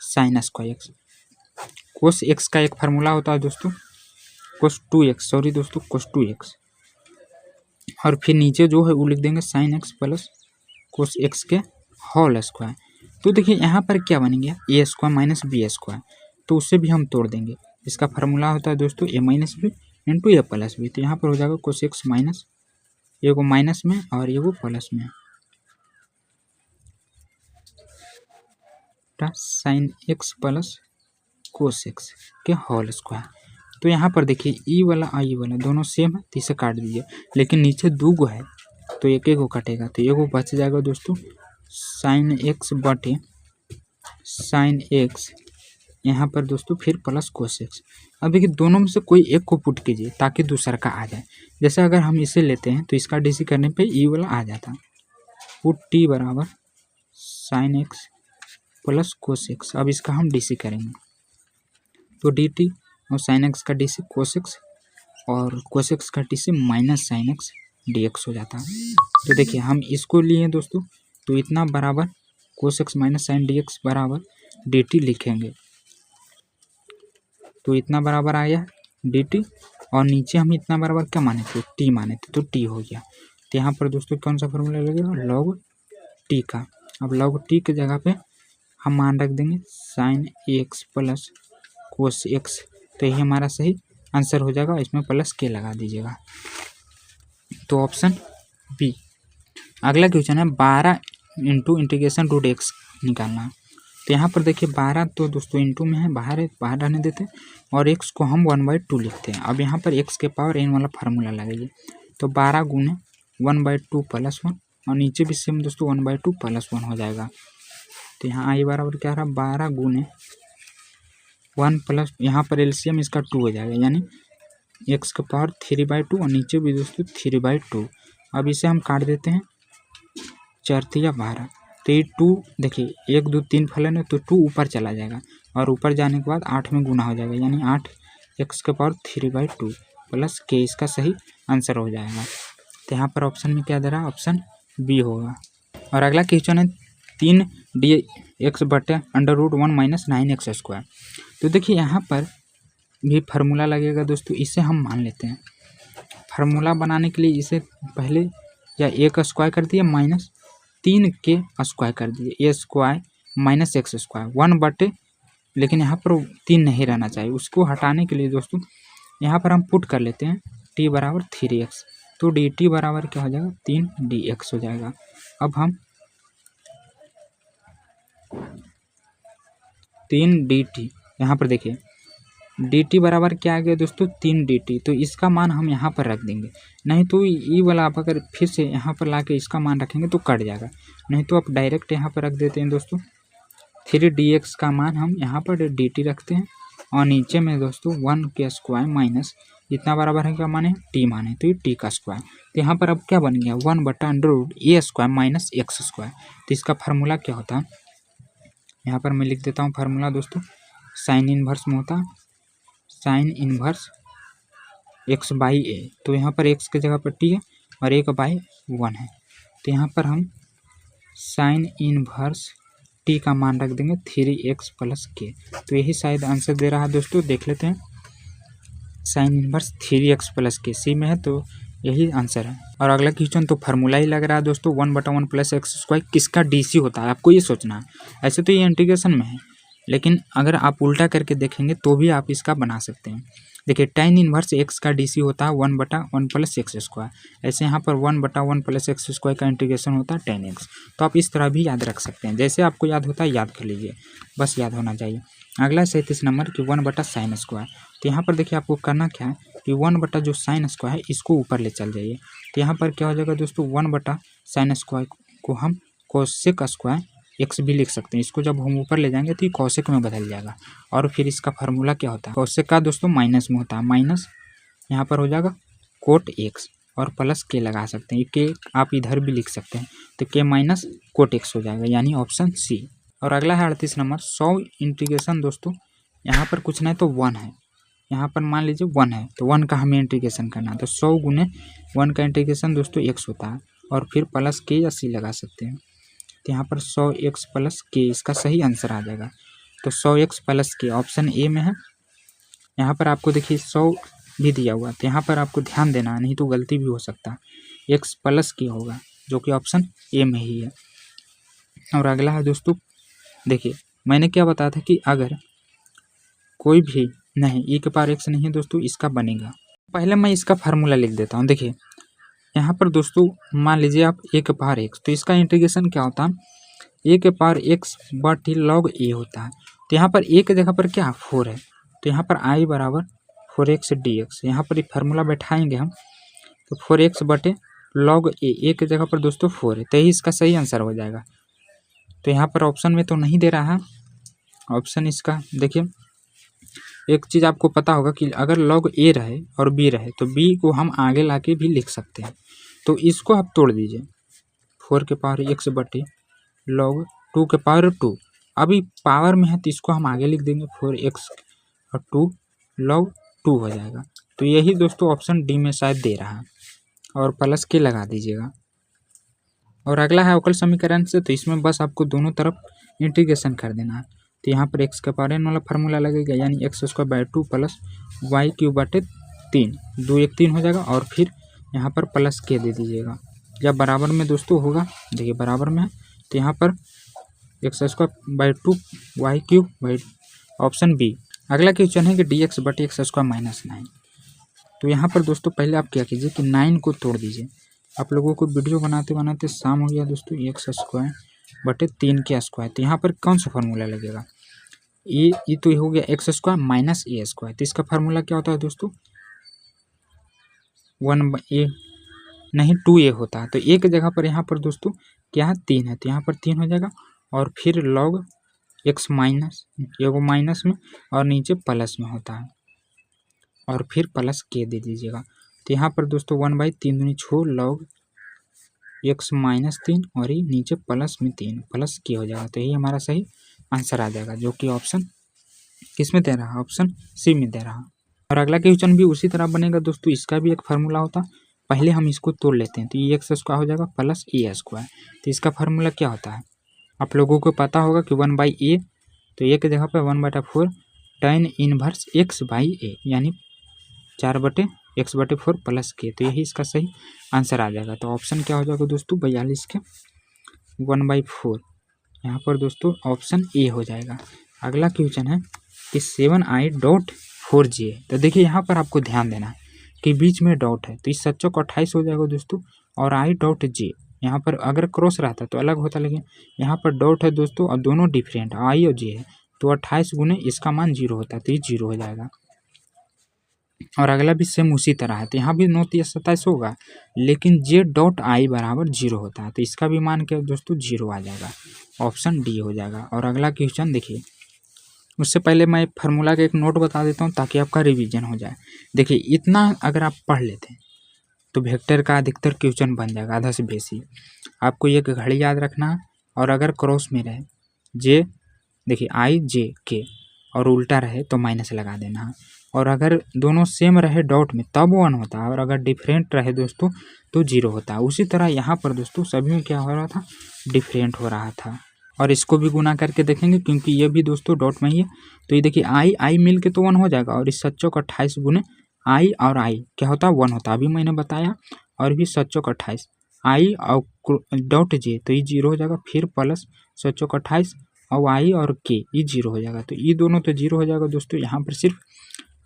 sin square x। cos x का एक फार्मूला होता है दोस्तों cos 2x, सॉरी दोस्तों cos 2x, और फिर नीचे जो है वो लिख देंगे sin x + cos x के होल स्क्वायर। तो देखिए यहाँ पर क्या बन गया a² - b², तो उससे भी हम तोड़ देंगे। इसका फार्मूला होता है दोस्तों a - b × a + b। तो यहाँ पर हो जाएगा cos x माइनस एगो माइनस में और एगो प्लस में sin x + cos x के होल स्क्वायर। तो यहाँ पर देखिए ई वाला आई वाला दोनों सेम है, तो इसे काट दीजिए, लेकिन नीचे 2 गो है तो एक एक गो कटेगा, तो एगो बच जाएगा दोस्तों sin x बटे sin x, यहाँ पर दोस्तों फिर प्लस cos x। अब देखिए दोनों में से कोई एक को पुट कीजिए ताकि दूसरा का आ जाए। जैसे अगर हम इसे लेते हैं तो इसका डीसी करने पे ई वाला आ जाता, पुट t बराबर sin x + cos x। अब इसका हम डीसी करेंगे तो dt और sin x का डीसी cos x और cos x का DC minus sin x dx हो जाता है। तो देखिए हम इसको लिए दोस्तों, तो इतना बराबर cos x minus sin dx बराबर dt लिखेंगे, तो इतना बराबर आया dt, और नीचे हम इतना बराबर क्या माने थे t माने थे, तो t हो गया। तो यहाँ पर दोस्तों कौन सा फॉर्मूला लगेगा log t का। अब log t के जगह पे हम मान रख देंगे sin x + cos x, तो यही हमारा सही आंसर हो जाएगा। इसमें प्लस के लगा दीजिएगा, तो ऑप्शन बी। अगला क्वेश्चन है 12 × इंटीग्रेशन रूट x निकालना है। तो यहाँ पर देखिए 12 तो दोस्तों इंटू में है, बाहर रहने देते हैं, और x को हम 1/2 लिखते हैं। अब यहाँ पर x के पावर n वाला फार्मूला लगाइए, तो 12 गुने 1/2 + 1 और नीचे भी सेम दोस्तों 1/2 + 1 हो जाएगा। तो यहाँ i बराबर क्या रहा 12 गुने 1 प्लस, यहाँ पर एलसीएम इसका 2 हो जाएगा, यानी x का पावर 3/2 और नीचे भी दोस्तों 3/2। अब इसे हम काट देते हैं 4 × 12, तो ये 2 देखिए 1 2 3 फलन है, तो 2 ऊपर चला जाएगा और ऊपर जाने के बाद 8 में गुना हो जाएगा, यानी 8 x का पावर 3/2 प्लस के, इसका सही आंसर हो जाएगा। तो यहाँ पर ऑप्शन में क्या दे रहा है ऑप्शन बी होगा। और अगला क्वेश्चन है 3dx/√1 - 9x²। तो देखिए यहाँ पर भी फार्मूला लगेगा दोस्तों, इसे हम मान लेते हैं। फार्मूला बनाने के लिए इसे पहले या ए का स्क्वायर कर दिए माइनस 3 के स्क्वायर कर दिए, ए स्क्वायर माइनस एक्स स्क्वायर 1/, लेकिन यहाँ पर 3 नहीं रहना चाहिए। उसको हटाने के लिए दोस्तों यहाँ पर हम पुट कर लेते हैं t बराबर 3x, तो dt बराबर क्या हो जाएगा 3dx हो जाएगा। अब हम 3dt यहाँ पर देखिए dt बराबर क्या आ गया दोस्तों 3dt, तो इसका मान हम यहाँ पर रख देंगे, नहीं तो ये वाला आप अगर फिर से यहाँ पर ला के इसका मान रखेंगे तो कट जाएगा, नहीं तो आप डायरेक्ट यहाँ पर रख देते हैं दोस्तों 3dx का मान हम यहाँ पर dt रखते हैं, और नीचे में दोस्तों 1 के स्क्वायर माइनस इतना बराबर है क्या माने t माने, तो ये t का स्क्वायर। तो यहाँ पर अब क्या बन गया 1/√a² माइनस x²। तो इसका फार्मूला क्या होता है, यहाँ पर मैं लिख देता हूँ फार्मूला दोस्तों, साइन इनवर्स में होता साइन इनवर्स x/a, तो यहाँ पर x की जगह पर t है और 1/1 है, तो यहाँ पर हम साइन इनवर्स t का मान रख देंगे 3x + k। तो यही शायद आंसर दे रहा है दोस्तों, देख लेते हैं। साइन इनवर्स 3x + k सी में है, तो यही आंसर है। और अगला क्वेश्चन तो फार्मूला ही लग रहा है दोस्तों, 1/1 + x² किसका DC होता है, आपको ये सोचना है। ऐसे तो ये इंटीग्रेशन में है, लेकिन अगर आप उल्टा करके देखेंगे तो भी आप इसका बना सकते हैं। देखिए tan इनवर्स x का DC होता है 1/1 + x², ऐसे यहाँ पर 1/1 + x² का इंटीग्रेशन होता है tan x। तो आप इस तरह भी याद रख सकते हैं, जैसे आपको याद होता है याद कर लीजिए, बस याद होना चाहिए। अगला 37 नंबर कि 1/sin²। तो यहाँ पर देखिए आपको करना क्या है कि 1/ जो sin² है इसको ऊपर ले चल जाइए, तो यहाँ पर क्या हो जाएगा दोस्तों 1/sin² को हम cosec² x भी लिख सकते हैं। इसको जब हम ऊपर ले जाएंगे तो ये कौशिक में बदल जाएगा। और फिर इसका फार्मूला क्या होता है, कौशिक का दोस्तों माइनस में होता है, माइनस यहाँ पर हो जाएगा कोट x और प्लस के लगा सकते हैं, के आप इधर भी लिख सकते हैं, तो के माइनस कोट x हो जाएगा, यानी ऑप्शन सी। और अगला है 38 नंबर 100 इंटीग्रेशन दोस्तों, यहाँ पर कुछ नहीं तो 1 है, यहाँ पर मान लीजिए 1 है, तो 1 का हमें इंटीग्रेशन करना है, तो 100 × 1 का इंटीग्रेशन दोस्तों x होता है, और फिर प्लस के या सी लगा सकते हैं। तो यहाँ पर 100x + k इसका सही आंसर आ जाएगा। तो 100x + k ऑप्शन ए में है। यहाँ पर आपको देखिए 100 भी दिया हुआ, तो यहाँ पर आपको ध्यान देना है, नहीं तो गलती भी हो सकता है। x + k होगा जो कि ऑप्शन ए में ही है। और अगला है दोस्तों, देखिए मैंने क्या बताया था कि अगर कोई भी नहीं e⁻x नहीं है दोस्तों, इसका बनेगा। पहले मैं इसका फार्मूला लिख देता हूँ। देखिए यहाँ पर दोस्तों मान लीजिए आप e⁻x, तो इसका इंटीग्रेशन क्या होता है e⁻x / log a होता है। तो यहाँ पर a की जगह पर क्या 4 है, तो यहाँ पर i बराबर 4x dx, यहाँ पर एक फार्मूला बैठाएंगे हम, तो 4x / log a की जगह पर दोस्तों 4 है, तो यही इसका सही आंसर हो जाएगा। तो यहाँ पर ऑप्शन में तो नहीं दे रहा है ऑप्शन इसका। देखिए एक चीज़ आपको पता होगा कि अगर log a रहे और b रहे तो b को हम आगे लाके भी लिख सकते हैं, तो इसको आप तोड़ दीजिए 4x / log 2 अभी पावर में है तो इसको हम आगे लिख देंगे 4x और 2 log 2 हो जाएगा। तो यही दोस्तों ऑप्शन डी में शायद दे रहा है, और प्लस के लगा दीजिएगा। और अगला है अवकल समीकरण से, तो इसमें बस आपको दोनों तरफ इंटीग्रेशन कर देना है। तो यहाँ पर x² वाला फार्मूला लगेगा, यानी x² / 2 + y³ / 3 2 1 3 हो जाएगा, और फिर यहाँ पर प्लस के दे दीजिएगा। जब बराबर में दोस्तों होगा, देखिए बराबर में है, तो यहाँ पर x² / 2 y³ ऑप्शन बी। अगला क्वेश्चन है कि dx / x² - 9। तो यहाँ पर दोस्तों पहले आप क्या कीजिए कि 9 को तोड़ दीजिए। आप लोगों को वीडियो बनाते बनाते शाम हो गया दोस्तों, x² / 3 के स्क्वायर, तो यहाँ पर कौन सा फार्मूला लगेगा, ये तो हो गया x² - a²। तो इसका फार्मूला क्या होता है दोस्तों 1a नहीं 2a होता है, तो a की जगह पर यहाँ पर दोस्तों क्या है 3 है, तो यहाँ पर 3 हो जाएगा, और फिर log x माइनस एगो माइनस में और नीचे प्लस में होता है, और फिर प्लस के दे दीजिएगा। तो यहाँ पर दोस्तों 1/3 दूनी 6 log x - 3 और ये नीचे प्लस में 3 प्लस के हो जाएगा। तो यही हमारा सही आंसर आ जाएगा, जो कि ऑप्शन किस में दे रहा है, ऑप्शन सी में दे रहा है। और अगला क्वेश्चन भी उसी तरह बनेगा दोस्तों, इसका भी एक फार्मूला होता पहले हम इसको तोड़ लेते हैं, तो ये एक्स स्क्वायर हो जाएगा प्लस ए स्क्वायर। तो इसका फार्मूला क्या होता है, आप लोगों को पता होगा कि 1/a, तो ए की जगह पे 1/4 tan इनवर्स x/a, यानी 4/x/4 प्लस के। तो यही इसका सही आंसर आ जाएगा। तो ऑप्शन क्या हो जाएगा दोस्तों, 42 के 1/4। यहाँ पर दोस्तों ऑप्शन ए हो जाएगा। अगला क्वेश्चन है कि 7i.4j। तो देखिए यहाँ पर आपको ध्यान देना कि बीच में डॉट है, तो इस सच्चों को 28 हो जाएगा दोस्तों। और i.j यहाँ पर अगर क्रॉस रहता तो अलग होता, लेकिन यहाँ पर डॉट है दोस्तों और दोनों डिफरेंट आई और जे है, तो 28 गुने इसका मान 0 होता है, तो ये 0 हो जाएगा। और अगला भी सेम उसी तरह है, तो यहाँ भी 9 या 27 होगा, लेकिन j.i बराबर 0 होता है, तो इसका भी मान क्या दोस्तों 0 आ जाएगा। ऑप्शन डी हो जाएगा। और अगला क्वेश्चन देखिए, उससे पहले मैं फार्मूला का एक नोट बता देता हूँ ताकि आपका रिवीजन हो जाए। देखिए इतना अगर आप पढ़ लेते हैं तो वेक्टर का अधिकतर क्वेश्चन बन जाएगा, आधा से बेसी। आपको एक घड़ी याद रखना है, और अगर क्रॉस में रहे जे, देखिए आई जे के और उल्टा रहे तो माइनस लगा देना है, और अगर दोनों सेम रहे डॉट में तब 1 होता है, और अगर डिफरेंट रहे दोस्तों तो 0 होता है। उसी तरह यहाँ पर दोस्तों सभी में क्या हो रहा था, डिफरेंट हो रहा था। और इसको भी गुना करके देखेंगे क्योंकि ये भी दोस्तों डॉट में ही है। तो ये देखिए आई मिल के तो 1 हो जाएगा, और इस सच्चों का 28 गुने आई और आई क्या होता है 1 होता है, अभी मैंने बताया। और भी सच्चों का 28 आई और डॉट जे, तो ये 0 हो जाएगा, फिर प्लस सच्चों का 28 और आई और के, ये 0 हो जाएगा, तो ये दोनों तो 0 हो जाएगा दोस्तों। यहाँ पर सिर्फ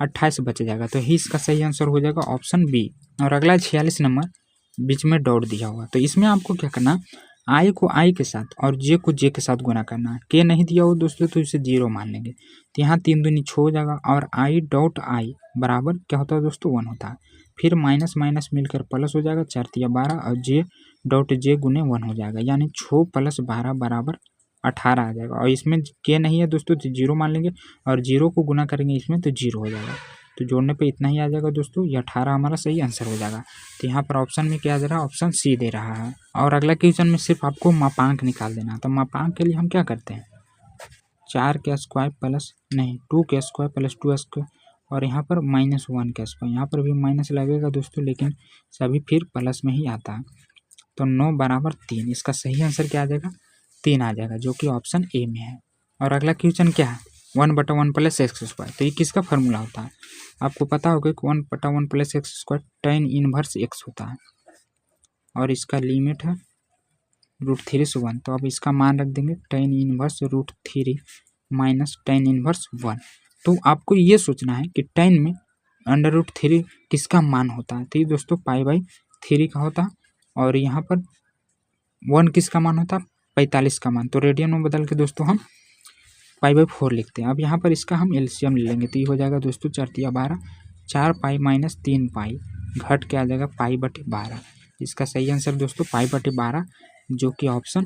28 बच जाएगा, तो ही इसका सही आंसर हो जाएगा ऑप्शन बी। और अगला 46 नंबर, बीच में डॉट दिया हुआ, तो इसमें आपको क्या करना, आई को आई के साथ और जे को जे के साथ गुना करना है। के नहीं दिया हो दोस्तों तो इसे 0 मान लेंगे, तो यहाँ 3 दूनी 6 हो जाएगा, और i.i बराबर क्या होता है दोस्तों 1 होता है। फिर माइनस माइनस मिलकर प्लस हो जाएगा, 4 तिया 12, और जे गुने 1 हो जाएगा, यानी 6 + 12 बराबर 18 आ जाएगा। और इसमें के नहीं है दोस्तों तो 0 मान लेंगे, और 0 को गुना करेंगे इसमें तो 0 हो जाएगा। तो जोड़ने पे इतना ही आ जाएगा दोस्तों, ये 18 हमारा सही आंसर हो जाएगा। तो यहाँ पर ऑप्शन में क्या दे रहा है, ऑप्शन सी दे रहा है। और अगला क्वेश्चन में सिर्फ आपको मापांक निकाल देना है। तो मापांक के लिए हम क्या करते हैं, 4 के स्क्वायर प्लस नहीं 2 के स्क्वायर प्लस 2 स्क्वायर, और यहाँ पर -1 के स्क्वायर, यहाँ पर भी माइनस लगेगा दोस्तों, लेकिन सभी फिर प्लस में ही आता है। तो 9 बराबर 3, इसका सही आंसर क्या आ जाएगा 3 आ जाएगा, जो कि ऑप्शन ए में है। और अगला क्वेश्चन क्या है, 1/1 + x²। तो ये किसका फार्मूला होता है, आपको पता होगा कि 1/1 + x² tan इनवर्स x होता है, और इसका लिमिट है √3 से 1। तो अब इसका मान रख देंगे tan inverse √3 minus tan inverse 1। तो आपको ये सोचना है कि tan में √3 किसका मान होता है, तो ये दोस्तों π/3 का होता है, और यहाँ पर 1 किसका मान होता है 45 का मान। तो रेडियन में बदल के दोस्तों हम π/4 लिखते हैं। अब यहाँ पर इसका हम एलसीएम ले लेंगे, तो ये हो जाएगा दोस्तों 4 तिया 12, 4π - 3π घट के आ जाएगा π/12। इसका सही आंसर दोस्तों π/12, जो कि ऑप्शन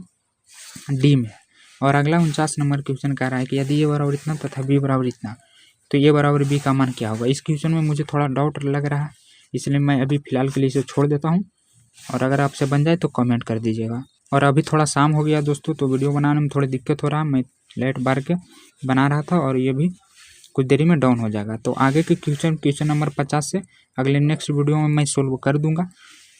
डी में है। और अगला 49 नंबर क्वेश्चन कह रहा है कि यदि ए बराबर इतना तथा बी बराबर इतना, तो ए बराबर बी का मान क्या होगा। इस क्वेश्चन में मुझे थोड़ा डाउट लग रहा है, इसलिए मैं अभी फिलहाल के लिए इसे छोड़ देता हूँ, और अगर आपसे बन जाए तो कमेंट कर दीजिएगा। और अभी थोड़ा शाम हो गया दोस्तों, तो वीडियो बनाने में थोड़ी दिक्कत हो रहा है, मैं लेट बार के बना रहा था, और ये भी कुछ देरी में डाउन हो जाएगा। तो आगे के क्वेश्चन नंबर 50 से अगले नेक्स्ट वीडियो में मैं सोल्व कर दूंगा।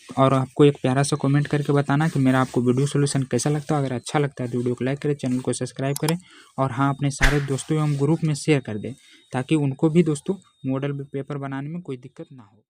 और आपको एक प्यारा सा कमेंट करके बताना कि मेरा आपको वीडियो सोल्यूशन कैसा लगता है। अगर अच्छा लगता है तो वीडियो को लाइक करें, चैनल को सब्सक्राइब करें, और हाँ अपने सारे दोस्तों एवं ग्रुप में शेयर कर दें, ताकि उनको भी दोस्तों मॉडल पेपर बनाने में कोई दिक्कत ना हो।